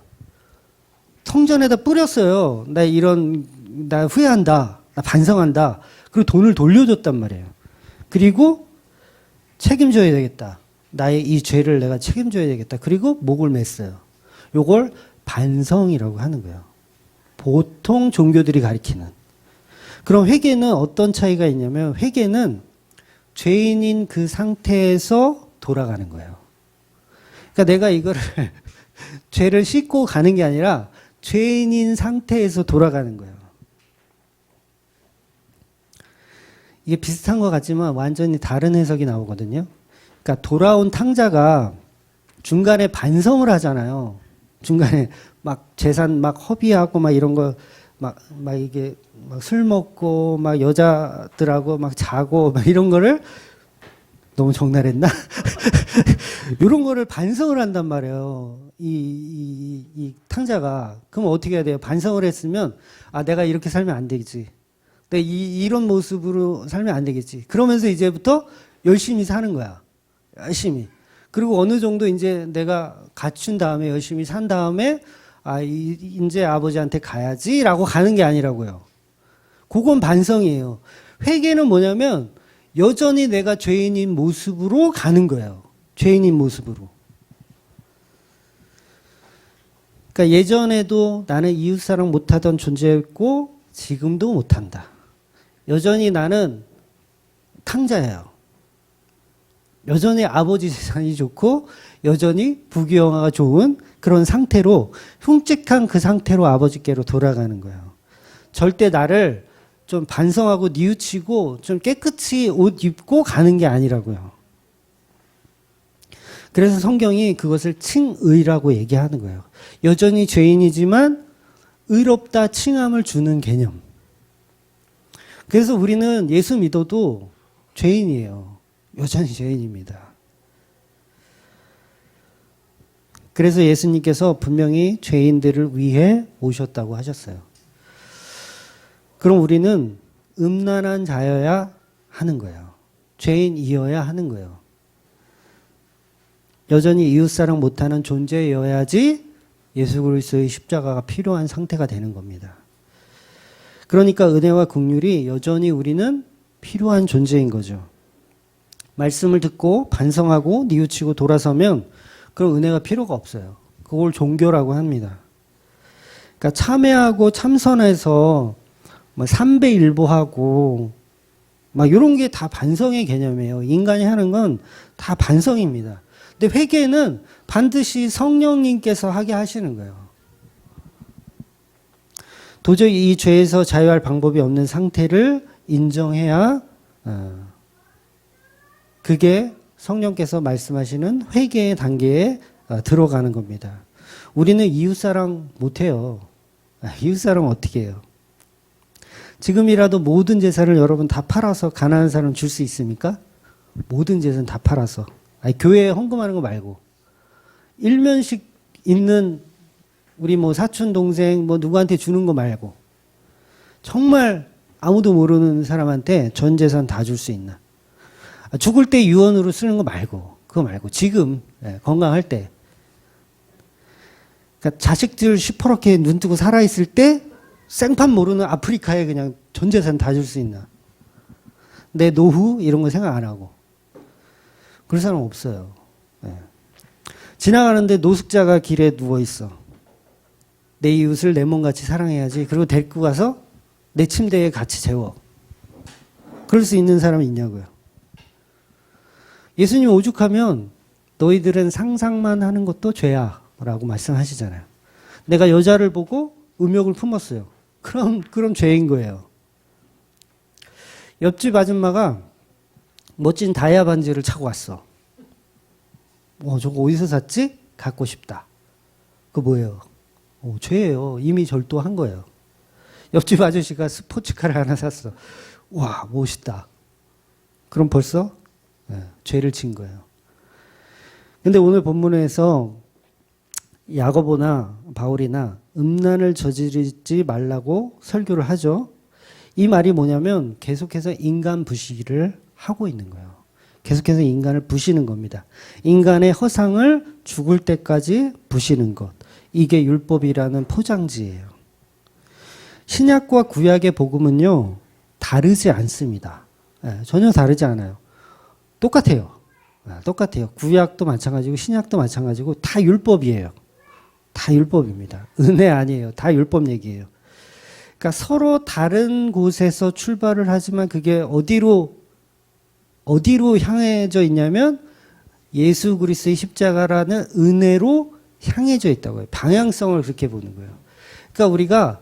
성전에다 뿌렸어요. 나 후회한다. 나 반성한다. 그리고 돈을 돌려줬단 말이에요. 그리고 책임져야 되겠다. 나의 이 죄를 내가 책임져야 되겠다. 그리고 목을 맸어요. 요걸 반성이라고 하는 거예요. 보통 종교들이 가리키는. 그럼 회개는 어떤 차이가 있냐면 회개는 죄인인 그 상태에서 돌아가는 거예요. 그러니까 내가 이거를 죄를 씻고 가는 게 아니라 죄인인 상태에서 돌아가는 거예요. 이게 비슷한 것 같지만 완전히 다른 해석이 나오거든요. 그러니까 돌아온 탕자가 중간에 반성을 하잖아요. 중간에 막 재산 막 허비하고 막 이런 거 막 이게 막 술 먹고 막 여자들하고 막 자고 막 이런 거를 너무 적나라했나? 이런 거를 반성을 한단 말이에요. 이 탕자가. 그럼 어떻게 해야 돼요? 반성을 했으면 아, 내가 이렇게 살면 안 되겠지. 내가 이런 모습으로 살면 안 되겠지. 그러면서 이제부터 열심히 사는 거야. 열심히. 그리고 어느 정도 이제 내가 갖춘 다음에 열심히 산 다음에 아, 이제 아버지한테 가야지라고 가는 게 아니라고요. 그건 반성이에요. 회개는 뭐냐면 여전히 내가 죄인인 모습으로 가는 거예요. 죄인인 모습으로. 그러니까 예전에도 나는 이웃사랑 못하던 존재였고 지금도 못한다. 여전히 나는 탕자예요. 여전히 아버지 재산이 좋고 여전히 부귀영화가 좋은 그런 상태로 흉측한 그 상태로 아버지께로 돌아가는 거예요. 절대 나를 좀 반성하고 뉘우치고 좀 깨끗이 옷 입고 가는 게 아니라고요. 그래서 성경이 그것을 칭의라고 얘기하는 거예요. 여전히 죄인이지만 의롭다 칭함을 주는 개념. 그래서 우리는 예수 믿어도 죄인이에요. 여전히 죄인입니다. 그래서 예수님께서 분명히 죄인들을 위해 오셨다고 하셨어요. 그럼 우리는 음란한 자여야 하는 거예요. 죄인이어야 하는 거예요. 여전히 이웃사랑 못하는 존재여야지 예수 그리스도의 십자가가 필요한 상태가 되는 겁니다. 그러니까 은혜와 긍휼이 여전히 우리는 필요한 존재인 거죠. 말씀을 듣고 반성하고 뉘우치고 돌아서면 그럼 은혜가 필요가 없어요. 그걸 종교라고 합니다. 그러니까 참회하고 참선해서 삼배일보하고 막 이런 게 다 반성의 개념이에요. 인간이 하는 건 다 반성입니다. 근데 회개는 반드시 성령님께서 하게 하시는 거예요. 도저히 이 죄에서 자유할 방법이 없는 상태를 인정해야 그게 성령께서 말씀하시는 회개의 단계에 들어가는 겁니다. 우리는 이웃사랑 못해요. 이웃사랑 어떻게 해요? 지금이라도 모든 재산을 여러분 다 팔아서 가난한 사람 줄 수 있습니까? 모든 재산 다 팔아서. 아니, 교회에 헌금하는 거 말고. 일면식 있는 우리 뭐 사촌, 동생 뭐 누구한테 주는 거 말고. 정말 아무도 모르는 사람한테 전 재산 다 줄 수 있나? 죽을 때 유언으로 쓰는 거 말고. 그거 말고. 지금 건강할 때. 그러니까 자식들 시퍼렇게 눈 뜨고 살아있을 때 생판 모르는 아프리카에 그냥 전 재산 다 줄 수 있나? 내 노후 이런 거 생각 안 하고. 그럴 사람 없어요. 지나가는데 노숙자가 길에 누워 있어. 내 이웃을 내 몸같이 사랑해야지. 그리고 데리고 가서 내 침대에 같이 재워. 그럴 수 있는 사람이 있냐고요. 예수님 오죽하면 너희들은 상상만 하는 것도 죄야 라고 말씀하시잖아요. 내가 여자를 보고 음욕을 품었어요. 그럼 죄인 거예요. 옆집 아줌마가 멋진 다이아 반지를 차고 왔어. 저거 어디서 샀지? 갖고 싶다. 그거 뭐예요? 죄예요. 이미 절도한 거예요. 옆집 아저씨가 스포츠카를 하나 샀어. 와, 멋있다. 그럼 벌써 죄를 진 거예요. 근데 오늘 본문에서 야고보나 바울이나 음란을 저지르지 말라고 설교를 하죠. 이 말이 뭐냐면 계속해서 인간 부시기를 하고 있는 거예요. 계속해서 인간을 부시는 겁니다. 인간의 허상을 죽을 때까지 부시는 것. 이게 율법이라는 포장지예요. 신약과 구약의 복음은요, 다르지 않습니다. 전혀 다르지 않아요. 똑같아요. 똑같아요. 구약도 마찬가지고 신약도 마찬가지고 다 율법이에요. 다 율법입니다. 은혜 아니에요. 다 율법 얘기예요. 그러니까 서로 다른 곳에서 출발을 하지만 그게 어디로 향해져 있냐면 예수 그리스도의 십자가라는 은혜로 향해져 있다고요. 방향성을 그렇게 보는 거예요. 그러니까 우리가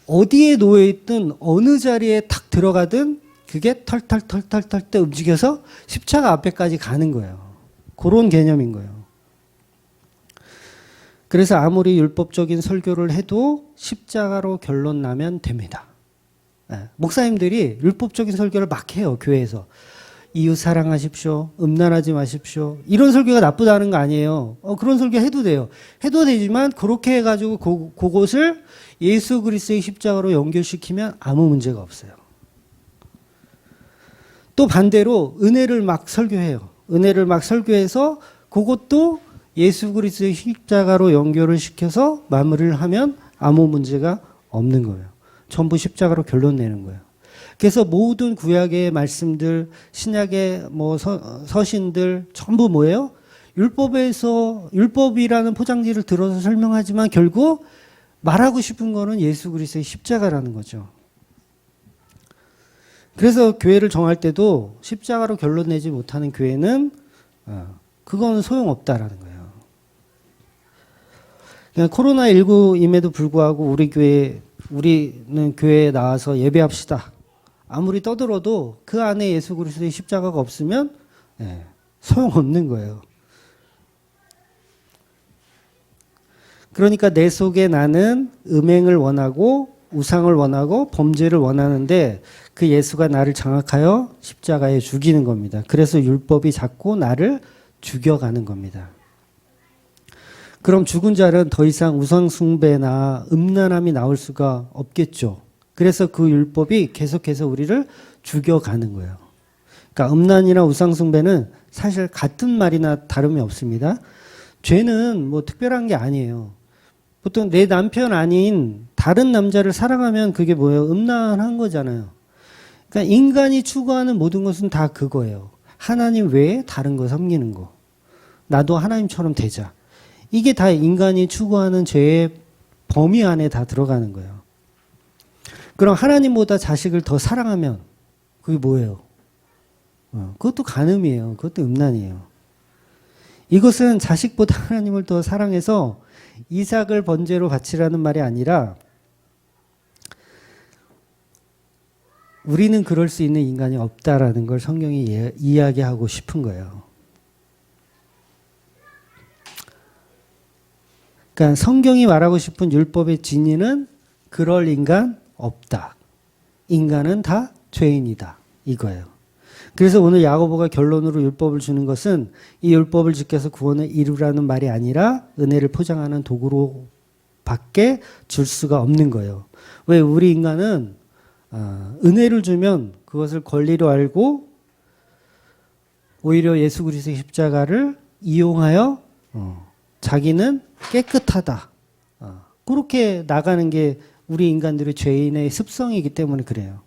어디에 놓여있든 어느 자리에 탁 들어가든 그게 털털 때 움직여서 십자가 앞에까지 가는 거예요. 그런 개념인 거예요. 그래서 아무리 율법적인 설교를 해도 십자가로 결론 나면 됩니다. 목사님들이 율법적인 설교를 막 해요. 교회에서. 이웃 사랑하십시오. 음란하지 마십시오. 이런 설교가 나쁘다는 거 아니에요. 그런 설교 해도 돼요. 해도 되지만 그렇게 해가지고 그곳을 예수 그리스도의 십자가로 연결시키면 아무 문제가 없어요. 또 반대로 은혜를 막 설교해요. 은혜를 막 설교해서 그것도 예수 그리스도의 십자가로 연결을 시켜서 마무리를 하면 아무 문제가 없는 거예요. 전부 십자가로 결론 내는 거예요. 그래서 모든 구약의 말씀들, 신약의 뭐 서신들 전부 뭐예요? 율법이라는 포장지를 들어서 설명하지만 결국 말하고 싶은 거는 예수 그리스도의 십자가라는 거죠. 그래서 교회를 정할 때도 십자가로 결론 내지 못하는 교회는 그건 소용없다라는 거예요. 그냥 코로나19임에도 불구하고 우리는 교회에 나와서 예배합시다. 아무리 떠들어도 그 안에 예수 그리스도의 십자가가 없으면 소용없는 거예요. 그러니까 내 속에 나는 음행을 원하고 우상을 원하고 범죄를 원하는데 그 예수가 나를 장악하여 십자가에 죽이는 겁니다. 그래서 율법이 자꾸 나를 죽여가는 겁니다. 그럼 죽은 자는 더 이상 우상 숭배나 음란함이 나올 수가 없겠죠. 그래서 그 율법이 계속해서 우리를 죽여가는 거예요. 그러니까 음란이나 우상 숭배는 사실 같은 말이나 다름이 없습니다. 죄는 뭐 특별한 게 아니에요. 보통 내 남편 아닌 다른 남자를 사랑하면 그게 뭐예요? 음란한 거잖아요. 그러니까 인간이 추구하는 모든 것은 다 그거예요. 하나님 외에 다른 거 섬기는 거. 나도 하나님처럼 되자. 이게 다 인간이 추구하는 죄의 범위 안에 다 들어가는 거예요. 그럼 하나님보다 자식을 더 사랑하면 그게 뭐예요? 그것도 간음이에요. 그것도 음란이에요. 이것은 자식보다 하나님을 더 사랑해서 이삭을 번제로 바치라는 말이 아니라 우리는 그럴 수 있는 인간이 없다라는 걸 성경이 이야기하고 싶은 거예요. 그러니까 성경이 말하고 싶은 율법의 진리는 그럴 인간 없다. 인간은 다 죄인이다. 이거예요. 그래서 오늘 야고보가 결론으로 율법을 주는 것은 이 율법을 지켜서 구원을 이루라는 말이 아니라 은혜를 포장하는 도구로 밖에 줄 수가 없는 거예요. 왜 우리 인간은 은혜를 주면 그것을 권리로 알고 오히려 예수 그리스도의 십자가를 이용하여 자기는 깨끗하다. 그렇게 나가는 게 우리 인간들의 죄인의 습성이기 때문에 그래요.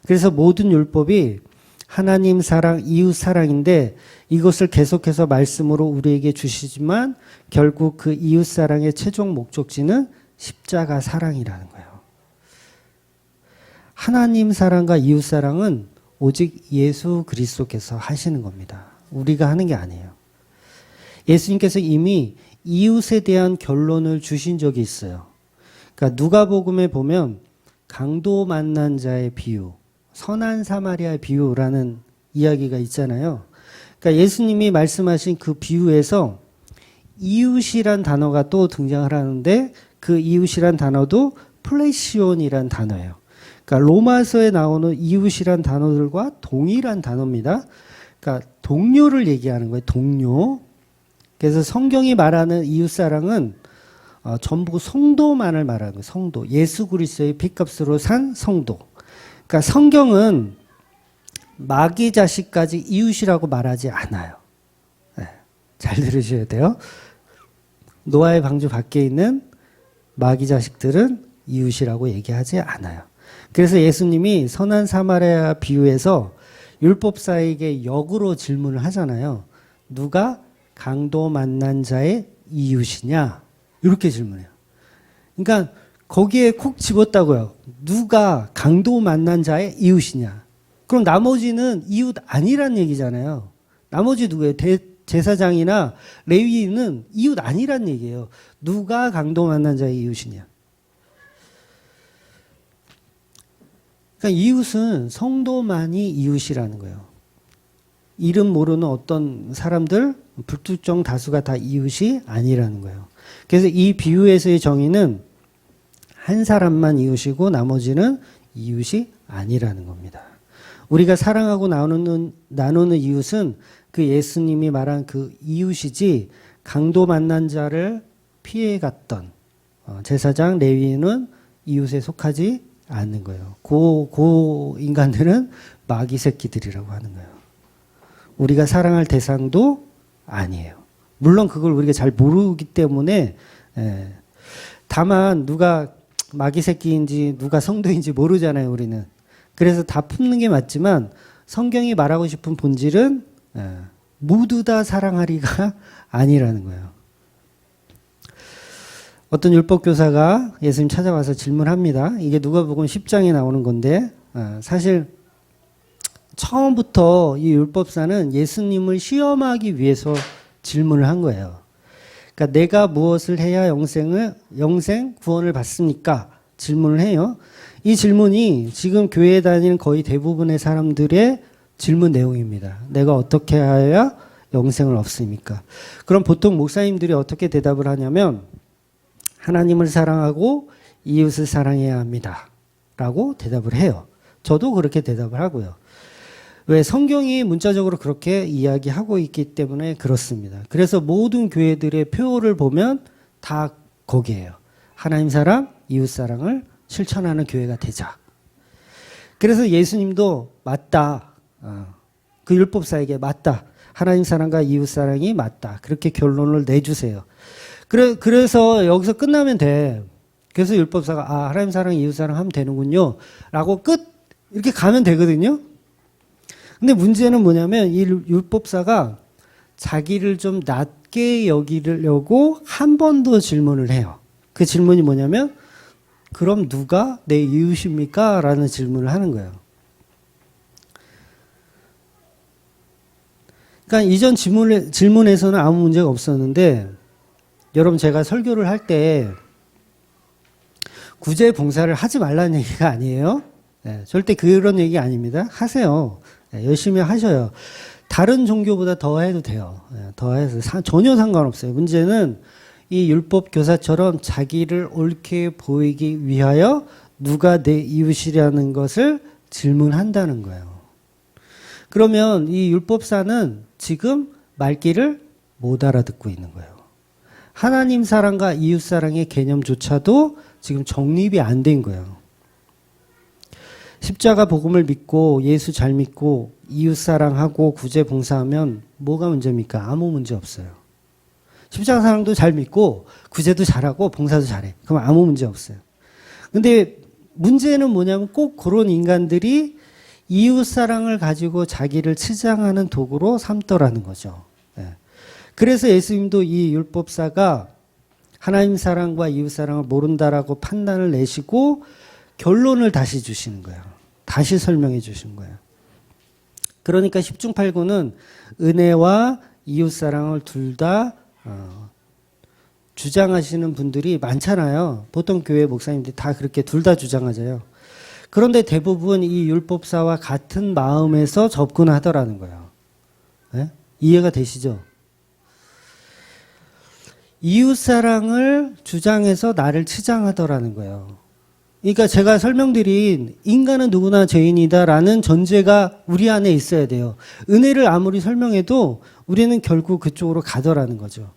그래서 모든 율법이 하나님 사랑, 이웃 사랑인데 이것을 계속해서 말씀으로 우리에게 주시지만 결국 그 이웃 사랑의 최종 목적지는 십자가 사랑이라는 거예요. 하나님 사랑과 이웃 사랑은 오직 예수 그리스도께서 하시는 겁니다. 우리가 하는 게 아니에요. 예수님께서 이미 이웃에 대한 결론을 주신 적이 있어요. 그러니까 누가복음에 보면 강도 만난 자의 비유, 선한 사마리아의 비유라는 이야기가 있잖아요. 그러니까 예수님이 말씀하신 그 비유에서 이웃이란 단어가 또 등장을 하는데 그 이웃이란 단어도 플레시온이란 단어예요. 그러니까 로마서에 나오는 이웃이란 단어들과 동일한 단어입니다. 그러니까 동료를 얘기하는 거예요. 동료. 그래서 성경이 말하는 이웃사랑은 전부 성도만을 말하는 거예요. 성도. 예수 그리스도의 피값으로 산 성도. 그러니까 성경은 마귀 자식까지 이웃이라고 말하지 않아요. 네, 잘 들으셔야 돼요. 노아의 방주 밖에 있는 마귀 자식들은 이웃이라고 얘기하지 않아요. 그래서 예수님이 선한 사마리아 비유에서 율법사에게 역으로 질문을 하잖아요. 누가 강도 만난 자의 이웃이냐? 이렇게 질문해요. 그러니까 거기에 콕 집었다고요. 누가 강도 만난 자의 이웃이냐? 그럼 나머지는 이웃 아니란 얘기잖아요. 나머지 누구예요? 제사장이나 레위인은 이웃 아니란 얘기예요. 누가 강도 만난 자의 이웃이냐? 그러니까 이웃은 성도만이 이웃이라는 거예요. 이름 모르는 어떤 사람들, 불특정 다수가 다 이웃이 아니라는 거예요. 그래서 이 비유에서의 정의는 한 사람만 이웃이고 나머지는 이웃이 아니라는 겁니다. 우리가 사랑하고 나누는 이웃은 그 예수님이 말한 그 이웃이지 강도 만난 자를 피해갔던 제사장 레위인은 이웃에 속하지 않는 거예요. 그 인간들은 마귀 새끼들이라고 하는 거예요. 우리가 사랑할 대상도 아니에요. 물론 그걸 우리가 잘 모르기 때문에 다만 누가 마귀 새끼인지 누가 성도인지 모르잖아요. 우리는. 그래서 다 품는 게 맞지만 성경이 말하고 싶은 본질은 모두 다 사랑하리가 아니라는 거예요. 어떤 율법교사가 예수님 찾아와서 질문합니다. 이게 누가복음 10장에 나오는 건데 사실 처음부터 이 율법사는 예수님을 시험하기 위해서 질문을 한 거예요. 그러니까 내가 무엇을 해야 영생 구원을 받습니까? 질문을 해요. 이 질문이 지금 교회에 다니는 거의 대부분의 사람들의 질문 내용입니다. 내가 어떻게 해야 영생을 얻습니까? 그럼 보통 목사님들이 어떻게 대답을 하냐면 하나님을 사랑하고 이웃을 사랑해야 합니다. 라고 대답을 해요. 저도 그렇게 대답을 하고요. 왜? 성경이 문자적으로 그렇게 이야기하고 있기 때문에 그렇습니다. 그래서 모든 교회들의 표를 보면 다 거기에요. 하나님 사랑, 이웃 사랑을 실천하는 교회가 되자. 그래서 예수님도 맞다. 그 율법사에게 맞다. 하나님 사랑과 이웃 사랑이 맞다. 그렇게 결론을 내주세요. 그래서 여기서 끝나면 돼. 그래서 율법사가 하나님 사랑, 이웃 사랑 하면 되는군요. 라고 이렇게 가면 되거든요. 근데 문제는 뭐냐면 이 율법사가 자기를 좀 낮게 여기려고 한 번 더 질문을 해요. 그 질문이 뭐냐면 그럼 누가 내 이웃입니까? 라는 질문을 하는 거예요. 그러니까 이전 질문에서는 아무 문제가 없었는데 여러분 제가 설교를 할 때 구제 봉사를 하지 말라는 얘기가 아니에요. 절대 그런 얘기 아닙니다. 하세요. 열심히 하셔요. 다른 종교보다 더 해도 돼요. 더 해서 전혀 상관없어요. 문제는 이 율법 교사처럼 자기를 옳게 보이기 위하여 누가 내 이웃이라는 것을 질문한다는 거예요. 그러면 이 율법사는 지금 말귀를 못 알아듣고 있는 거예요. 하나님 사랑과 이웃 사랑의 개념조차도 지금 정립이 안 된 거예요. 십자가 복음을 믿고 예수 잘 믿고 이웃 사랑하고 구제 봉사하면 뭐가 문제입니까? 아무 문제 없어요. 십자가 사랑도 잘 믿고 구제도 잘하고 봉사도 잘해. 그럼 아무 문제 없어요. 근데 문제는 뭐냐면 꼭 그런 인간들이 이웃 사랑을 가지고 자기를 치장하는 도구로 삼더라는 거죠. 그래서 예수님도 이 율법사가 하나님 사랑과 이웃 사랑을 모른다라고 판단을 내시고 결론을 다시 주시는 거예요. 다시 설명해 주신 거예요. 그러니까 10중 8구는 은혜와 이웃 사랑을 둘 다 주장하시는 분들이 많잖아요. 보통 교회 목사님들이 다 그렇게 둘 다 주장하잖아요. 그런데 대부분 이 율법사와 같은 마음에서 접근하더라는 거예요. 네? 이해가 되시죠? 이웃사랑을 주장해서 나를 치장하더라는 거예요. 그러니까 제가 설명드린 인간은 누구나 죄인이다라는 전제가 우리 안에 있어야 돼요. 은혜를 아무리 설명해도 우리는 결국 그쪽으로 가더라는 거죠.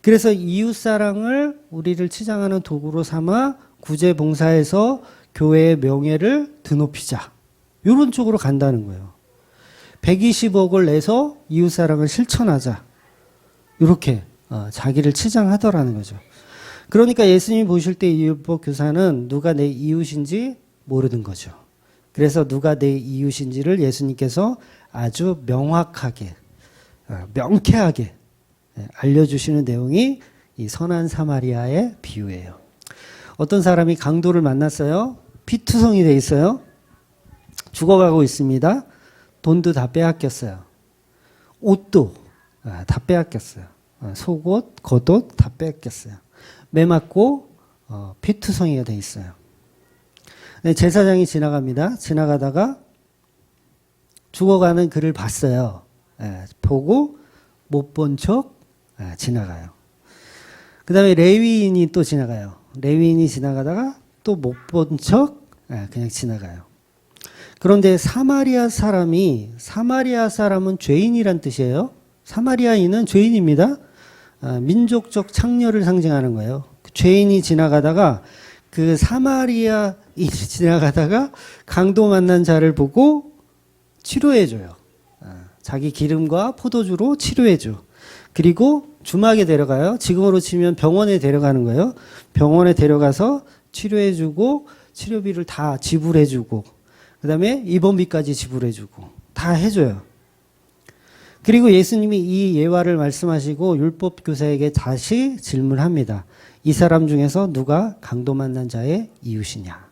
그래서 이웃사랑을 우리를 치장하는 도구로 삼아 구제봉사에서 교회의 명예를 드높이자. 이런 쪽으로 간다는 거예요. 120억을 내서 이웃사랑을 실천하자. 이렇게 자기를 치장하더라는 거죠. 그러니까 예수님이 보실 때 이 율법 교사는 누가 내 이웃인지 모르는 거죠. 그래서 누가 내 이웃인지를 예수님께서 아주 명확하게, 명쾌하게 알려주시는 내용이 이 선한 사마리아의 비유예요. 어떤 사람이 강도를 만났어요. 피투성이 돼 있어요. 죽어가고 있습니다. 돈도 다 빼앗겼어요. 옷도 다 빼앗겼어요. 속옷, 겉옷 다 뺏겼어요. 매 맞고 피투성이가 돼 있어요. 제사장이 지나갑니다. 지나가다가 죽어가는 그를 봤어요. 보고 못 본 척 지나가요. 그 다음에 레위인이 또 지나가요. 레위인이 지나가다가 또 못 본 척 그냥 지나가요. 그런데 사마리아 사람은 죄인이란 뜻이에요. 사마리아인은 죄인입니다. 민족적 창녀를 상징하는 거예요. 죄인이 지나가다가 그 사마리아인이 지나가다가 강도 만난 자를 보고 치료해줘요. 자기 기름과 포도주로 치료해줘. 그리고 주막에 데려가요. 지금으로 치면 병원에 데려가는 거예요. 병원에 데려가서 치료해주고 치료비를 다 지불해주고 그 다음에 입원비까지 지불해주고 다 해줘요. 그리고 예수님이 이 예화를 말씀하시고 율법 교사에게 다시 질문합니다. 이 사람 중에서 누가 강도 만난 자의 이웃이냐?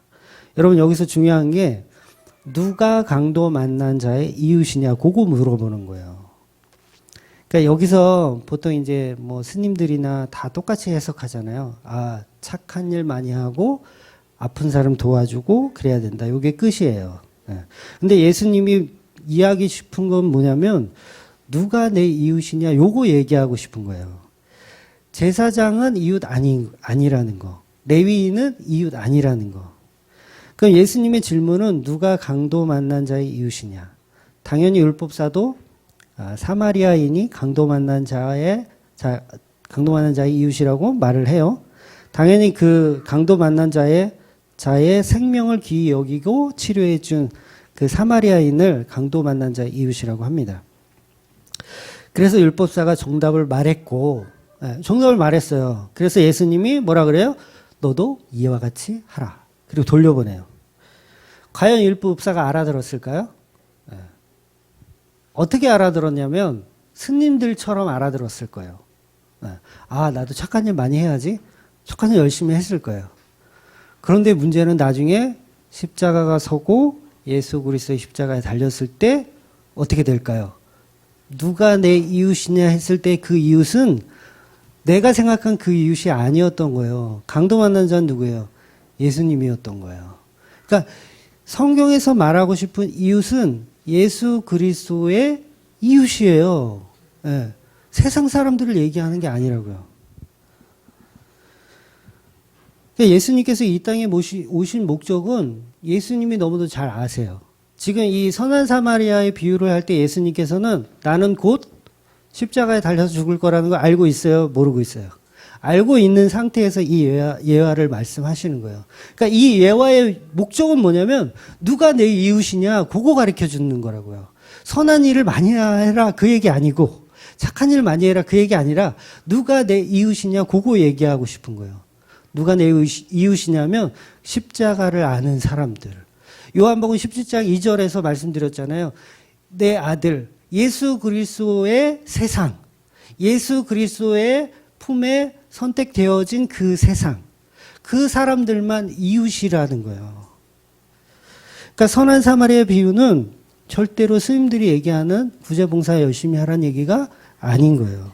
여러분 여기서 중요한 게 누가 강도 만난 자의 이웃이냐? 그거 물어보는 거예요. 그러니까 여기서 보통 이제 뭐 스님들이나 다 똑같이 해석하잖아요. 아, 착한 일 많이 하고 아픈 사람 도와주고 그래야 된다. 이게 끝이에요. 근데 예수님이 이야기 싶은 건 뭐냐면 누가 내 이웃이냐 요거 얘기하고 싶은 거예요. 제사장은 이웃 아니라는 거. 레위인은 이웃 아니라는 거. 그럼 예수님의 질문은 누가 강도 만난 자의 이웃이냐. 당연히 율법사도 사마리아인이 강도 만난 자의 이웃이라고 말을 해요. 당연히 그 강도 만난 자의 생명을 귀히 여기고 치료해 준 그 사마리아인을 강도 만난 자의 이웃이라고 합니다. 그래서 율법사가 정답을 말했고, 정답을 말했어요. 그래서 예수님이 뭐라 그래요? 너도 이와 같이 하라. 그리고 돌려보내요. 과연 율법사가 알아들었을까요? 어떻게 알아들었냐면 스님들처럼 알아들었을 거예요. 아, 나도 착한 일 많이 해야지. 착한 일 열심히 했을 거예요. 그런데 문제는 나중에 십자가가 서고 예수 그리스도의 십자가에 달렸을 때 어떻게 될까요? 누가 내 이웃이냐 했을 때 그 이웃은 내가 생각한 그 이웃이 아니었던 거예요. 강도 만난 자는 누구예요? 예수님이었던 거예요. 그러니까 성경에서 말하고 싶은 이웃은 예수 그리스도의 이웃이에요. 예. 세상 사람들을 얘기하는 게 아니라고요. 예수님께서 이 땅에 오신 목적은 예수님이 너무도 잘 아세요. 지금 이 선한 사마리아의 비유를 할 때 예수님께서는 나는 곧 십자가에 달려서 죽을 거라는 걸 알고 있어요? 모르고 있어요? 알고 있는 상태에서 이 예화를 말씀하시는 거예요. 그러니까 이 예화의 목적은 뭐냐면 누가 내 이웃이냐 그거 가르쳐 주는 거라고요. 선한 일을 많이 해라 그 얘기 아니고 착한 일 많이 해라 그 얘기 아니라 누가 내 이웃이냐 그거 얘기하고 싶은 거예요. 누가 내 이웃이냐면 십자가를 아는 사람들. 요한복음 17장 2절에서 말씀드렸잖아요. 내 아들 예수 그리스도의 세상, 예수 그리스도의 품에 선택되어진 그 세상, 그 사람들만 이웃이라는 거예요. 그러니까 선한 사마리아 비유는 절대로 스님들이 얘기하는 구제봉사 열심히 하라는 얘기가 아닌 거예요.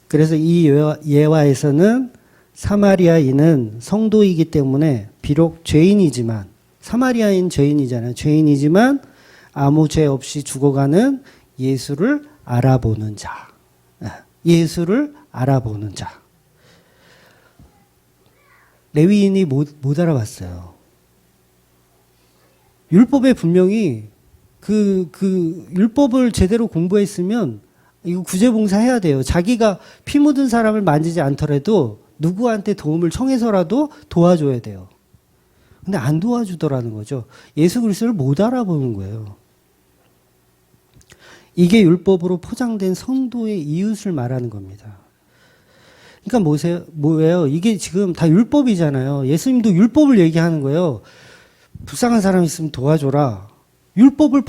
그래서 이 예화에서는 사마리아인은 성도이기 때문에 비록 죄인이지만, 사마리아인 죄인이잖아요. 죄인이지만 아무 죄 없이 죽어가는 예수를 알아보는 자. 예수를 알아보는 자. 레위인이 못 알아봤어요. 율법에 분명히 그 율법을 제대로 공부했으면 이거 구제봉사 해야 돼요. 자기가 피 묻은 사람을 만지지 않더라도 누구한테 도움을 청해서라도 도와줘야 돼요. 근데 안 도와주더라는 거죠. 예수 그리스도를 못 알아보는 거예요. 이게 율법으로 포장된 성도의 이웃을 말하는 겁니다. 그러니까 뭐예요? 이게 지금 다 율법이잖아요. 예수님도 율법을 얘기하는 거예요. 불쌍한 사람 있으면 도와줘라. 율법을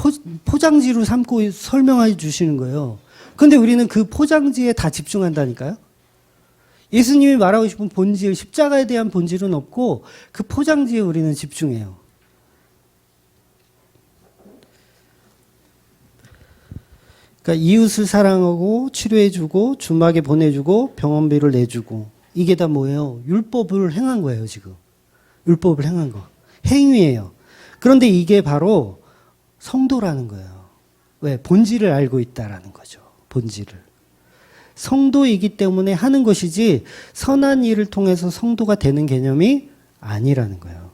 포장지로 삼고 설명해 주시는 거예요. 근데 우리는 그 포장지에 다 집중한다니까요. 예수님이 말하고 싶은 본질, 십자가에 대한 본질은 없고 그 포장지에 우리는 집중해요. 그러니까 이웃을 사랑하고 치료해주고 주막에 보내주고 병원비를 내주고 이게 다 뭐예요? 율법을 행한 거예요, 지금. 율법을 행한 거. 행위예요. 그런데 이게 바로 성도라는 거예요. 왜? 본질을 알고 있다라는 거죠. 본질을. 성도이기 때문에 하는 것이지 선한 일을 통해서 성도가 되는 개념이 아니라는 거예요.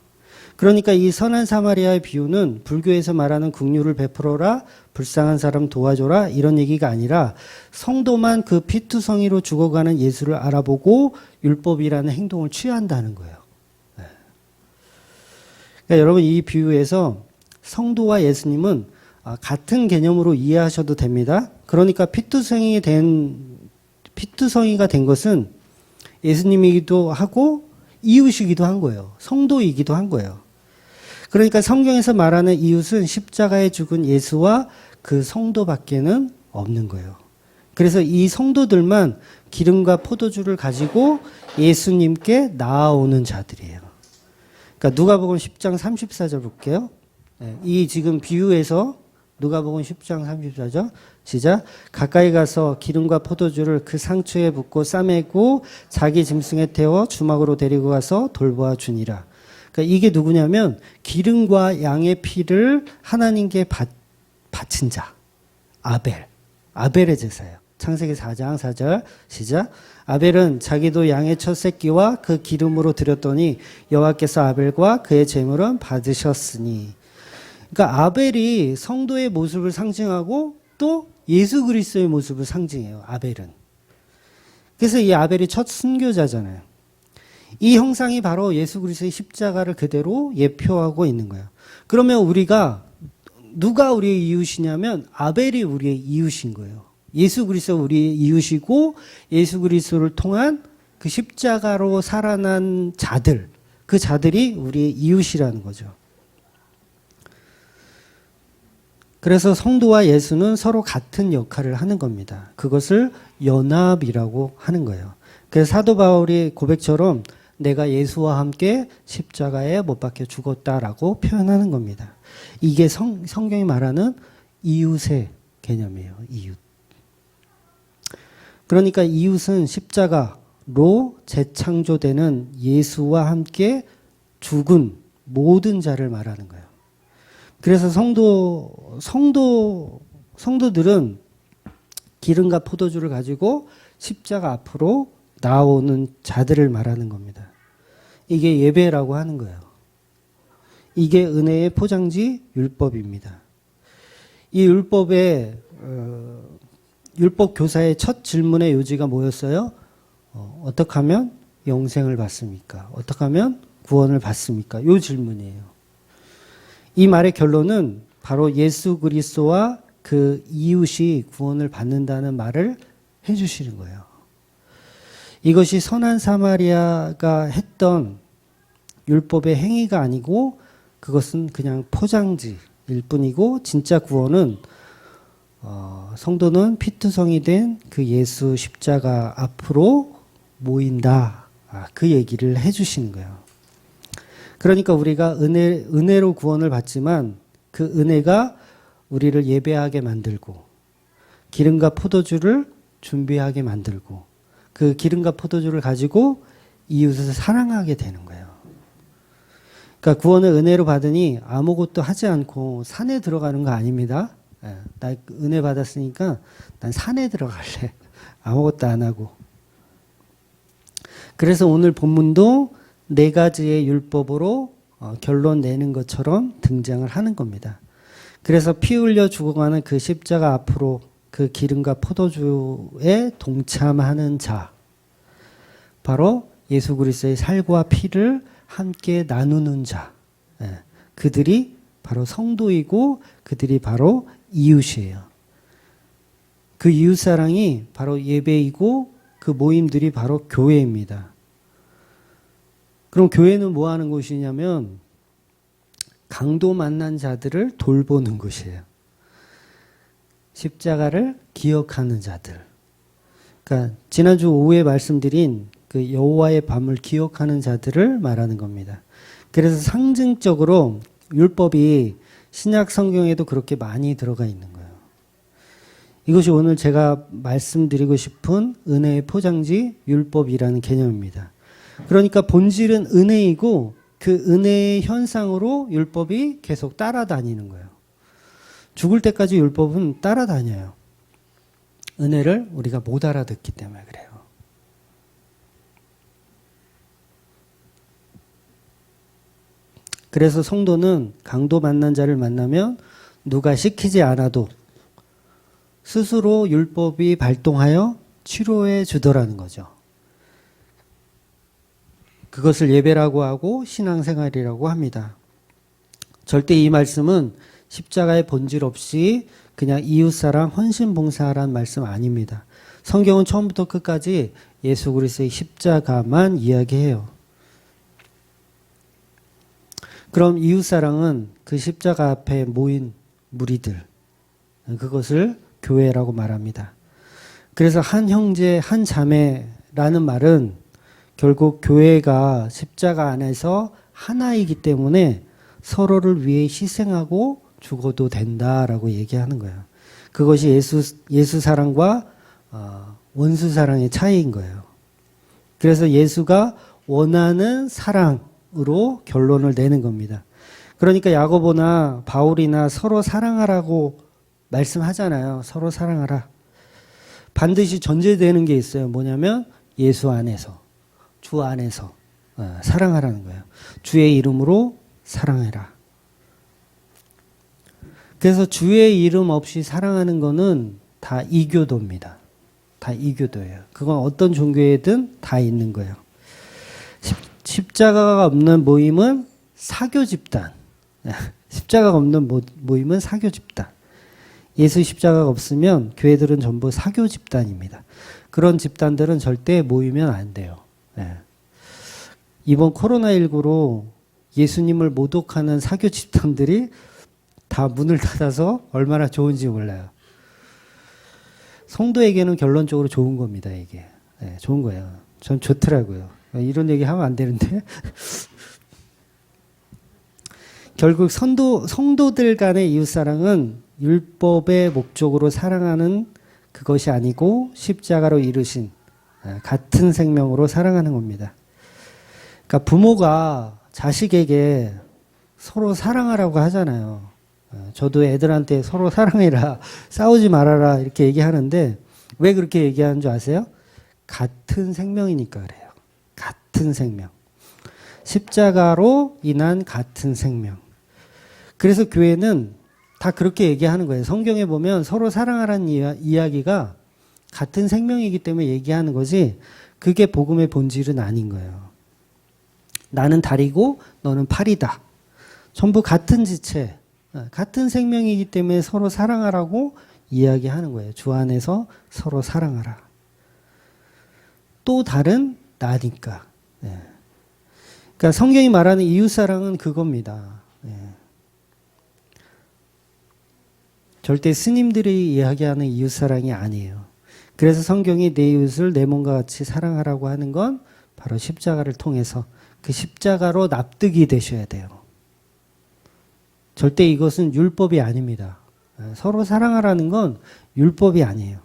그러니까 이 선한 사마리아의 비유는 불교에서 말하는 긍휼을 베풀어라, 불쌍한 사람 도와줘라 이런 얘기가 아니라 성도만 그 피투성이로 죽어가는 예수를 알아보고 율법이라는 행동을 취한다는 거예요. 네. 그러니까 여러분 이 비유에서 성도와 예수님은 같은 개념으로 이해하셔도 됩니다. 그러니까 피투성이가 된 것은 예수님이기도 하고 이웃이기도 한 거예요. 성도이기도 한 거예요. 그러니까 성경에서 말하는 이웃은 십자가에 죽은 예수와 그 성도밖에는 없는 거예요. 그래서 이 성도들만 기름과 포도주를 가지고 예수님께 나아오는 자들이에요. 그러니까 누가복음 10장 34절 볼게요. 이 지금 비유에서 누가복음 10장 34절 시작. 가까이 가서 기름과 포도주를 그 상처에 붓고 싸매고 자기 짐승에 태워 주막으로 데리고 가서 돌보아 주니라. 그러니까 이게 누구냐면 기름과 양의 피를 하나님께 바친 자. 아벨의 제사예요. 창세기 4장 4절 시작. 아벨은 자기도 양의 첫 새끼와 그 기름으로 드렸더니 여호와께서 아벨과 그의 제물은 받으셨으니. 그러니까 아벨이 성도의 모습을 상징하고 또 예수 그리스도의 모습을 상징해요. 아벨은. 그래서 이 아벨이 첫 순교자잖아요. 이 형상이 바로 예수 그리스도의 십자가를 그대로 예표하고 있는 거예요. 그러면 누가 우리의 이웃이냐면 아벨이 우리의 이웃인 거예요. 예수 그리스도 우리의 이웃이고 예수 그리스도를 통한 그 십자가로 살아난 자들, 그 자들이 우리의 이웃이라는 거죠. 그래서 성도와 예수는 서로 같은 역할을 하는 겁니다. 그것을 연합이라고 하는 거예요. 그래서 사도 바울이 고백처럼 내가 예수와 함께 십자가에 못 박혀 죽었다라고 표현하는 겁니다. 이게 성경이 말하는 이웃의 개념이에요. 이웃. 그러니까 이웃은 십자가, 재창조되는 예수와 함께 죽은 모든 자를 말하는 거예요. 그래서 성도들은 기름과 포도주를 가지고 십자가 앞으로 나오는 자들을 말하는 겁니다. 이게 예배라고 하는 거예요. 이게 은혜의 포장지 율법입니다. 이 율법의 율법 교사의 첫 질문의 요지가 뭐였어요? 어떻게 하면 영생을 받습니까? 어떻게 하면 구원을 받습니까? 이 질문이에요. 이 말의 결론은 바로 예수 그리스도와 그 이웃이 구원을 받는다는 말을 해주시는 거예요. 이것이 선한 사마리아가 했던 율법의 행위가 아니고 그것은 그냥 포장지일 뿐이고 진짜 구원은 성도는 피투성이 된 그 예수 십자가 앞으로 모인다. 그 얘기를 해주시는 거예요. 그러니까 우리가 은혜로 구원을 받지만 그 은혜가 우리를 예배하게 만들고 기름과 포도주를 준비하게 만들고 그 기름과 포도주를 가지고 이웃을 사랑하게 되는 거예요. 그러니까 구원을 은혜로 받으니 아무것도 하지 않고 산에 들어가는 거 아닙니다. 나 은혜 받았으니까 난 산에 들어갈래. 아무것도 안 하고. 그래서 오늘 본문도 4가지의 율법으로 결론 내는 것처럼 등장을 하는 겁니다. 그래서 피 흘려 죽어가는 그 십자가 앞으로 그 기름과 포도주에 동참하는 자, 바로 예수 그리스도의 살과 피를 함께 나누는 자, 그들이 바로 성도이고 그들이 바로 이웃이에요. 그 이웃사랑이 바로 예배이고 그 모임들이 바로 교회입니다. 그럼 교회는 뭐 하는 곳이냐면 강도 만난 자들을 돌보는 곳이에요. 십자가를 기억하는 자들. 그러니까 지난주 오후에 말씀드린 그 여호와의 밤을 기억하는 자들을 말하는 겁니다. 그래서 상징적으로 율법이 신약 성경에도 그렇게 많이 들어가 있는 거예요. 이것이 오늘 제가 말씀드리고 싶은 은혜의 포장지 율법이라는 개념입니다. 그러니까 본질은 은혜이고 그 은혜의 현상으로 율법이 계속 따라다니는 거예요. 죽을 때까지 율법은 따라다녀요. 은혜를 우리가 못 알아듣기 때문에 그래요. 그래서 성도는 강도 만난 자를 만나면 누가 시키지 않아도 스스로 율법이 발동하여 치료해 주더라는 거죠. 그것을 예배라고 하고 신앙생활이라고 합니다. 절대 이 말씀은 십자가의 본질 없이 그냥 이웃사랑 헌신봉사라는 말씀 아닙니다. 성경은 처음부터 끝까지 예수 그리스도의 십자가만 이야기해요. 그럼 이웃사랑은 그 십자가 앞에 모인 무리들, 그것을 교회라고 말합니다. 그래서 한 형제 한 자매라는 말은 결국 교회가 십자가 안에서 하나이기 때문에 서로를 위해 희생하고 죽어도 된다라고 얘기하는 거예요. 그것이 예수 사랑과 원수 사랑의 차이인 거예요. 그래서 예수가 원하는 사랑으로 결론을 내는 겁니다. 그러니까 야고보나 바울이나 서로 사랑하라고 말씀하잖아요. 서로 사랑하라. 반드시 전제되는 게 있어요. 뭐냐면 예수 안에서, 주 안에서 사랑하라는 거예요. 주의 이름으로 사랑해라. 그래서 주의 이름 없이 사랑하는 거는 다 이교도입니다. 다 이교도예요. 그건 어떤 종교에든 다 있는 거예요. 십자가가 없는 모임은 사교 집단. 십자가가 없는 모임은 사교 집단. 예수 십자가가 없으면 교회들은 전부 사교 집단입니다. 그런 집단들은 절대 모이면 안 돼요. 이번 코로나19로 예수님을 모독하는 사교 집단들이 다 문을 닫아서 얼마나 좋은지 몰라요. 성도에게는 결론적으로 좋은 겁니다, 이게. 좋은 거예요. 전 좋더라고요. 이런 얘기 하면 안 되는데. 결국 성도들 간의 이웃사랑은 율법의 목적으로 사랑하는 그것이 아니고 십자가로 이루신 같은 생명으로 사랑하는 겁니다. 그러니까 부모가 자식에게 서로 사랑하라고 하잖아요. 저도 애들한테 서로 사랑해라, 싸우지 말아라 이렇게 얘기하는데 왜 그렇게 얘기하는 줄 아세요? 같은 생명이니까 그래요. 같은 생명. 십자가로 인한 같은 생명. 그래서 교회는 다 그렇게 얘기하는 거예요. 성경에 보면 서로 사랑하라는 이야기가 같은 생명이기 때문에 얘기하는 거지 그게 복음의 본질은 아닌 거예요. 나는 다리고 너는 팔이다. 전부 같은 지체, 같은 생명이기 때문에 서로 사랑하라고 이야기하는 거예요. 주 안에서 서로 사랑하라. 또 다른 나니까. 그러니까 성경이 말하는 이웃사랑은 그겁니다. 절대 스님들이 이야기하는 이웃사랑이 아니에요. 그래서 성경이 내 이웃을 내 몸과 같이 사랑하라고 하는 건 바로 십자가를 통해서 그 십자가로 납득이 되셔야 돼요. 절대 이것은 율법이 아닙니다. 서로 사랑하라는 건 율법이 아니에요.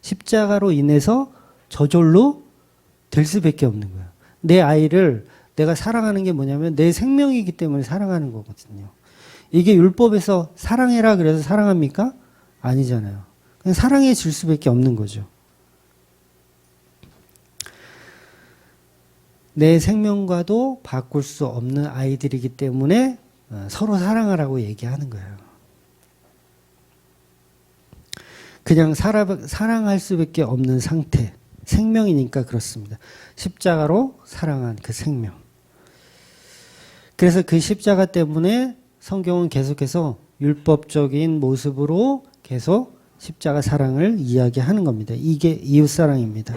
십자가로 인해서 저절로 될 수밖에 없는 거예요. 내 아이를 내가 사랑하는 게 뭐냐면 내 생명이기 때문에 사랑하는 거거든요. 이게 율법에서 사랑해라 그래서 사랑합니까? 아니잖아요. 그냥 사랑해질 수밖에 없는 거죠. 내 생명과도 바꿀 수 없는 아이들이기 때문에 서로 사랑하라고 얘기하는 거예요. 그냥 사랑할 수밖에 없는 상태, 생명이니까 그렇습니다. 십자가로 사랑한 그 생명. 그래서 그 십자가 때문에 성경은 계속해서 율법적인 모습으로 계속 십자가 사랑을 이야기하는 겁니다. 이게 이웃사랑입니다.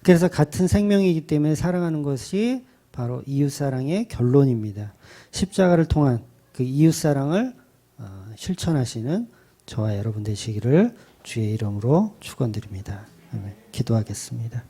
그래서 같은 생명이기 때문에 사랑하는 것이 바로 이웃사랑의 결론입니다. 십자가를 통한 그 이웃사랑을 실천하시는 저와 여러분 되시기를 주의 이름으로 축원드립니다. 기도하겠습니다.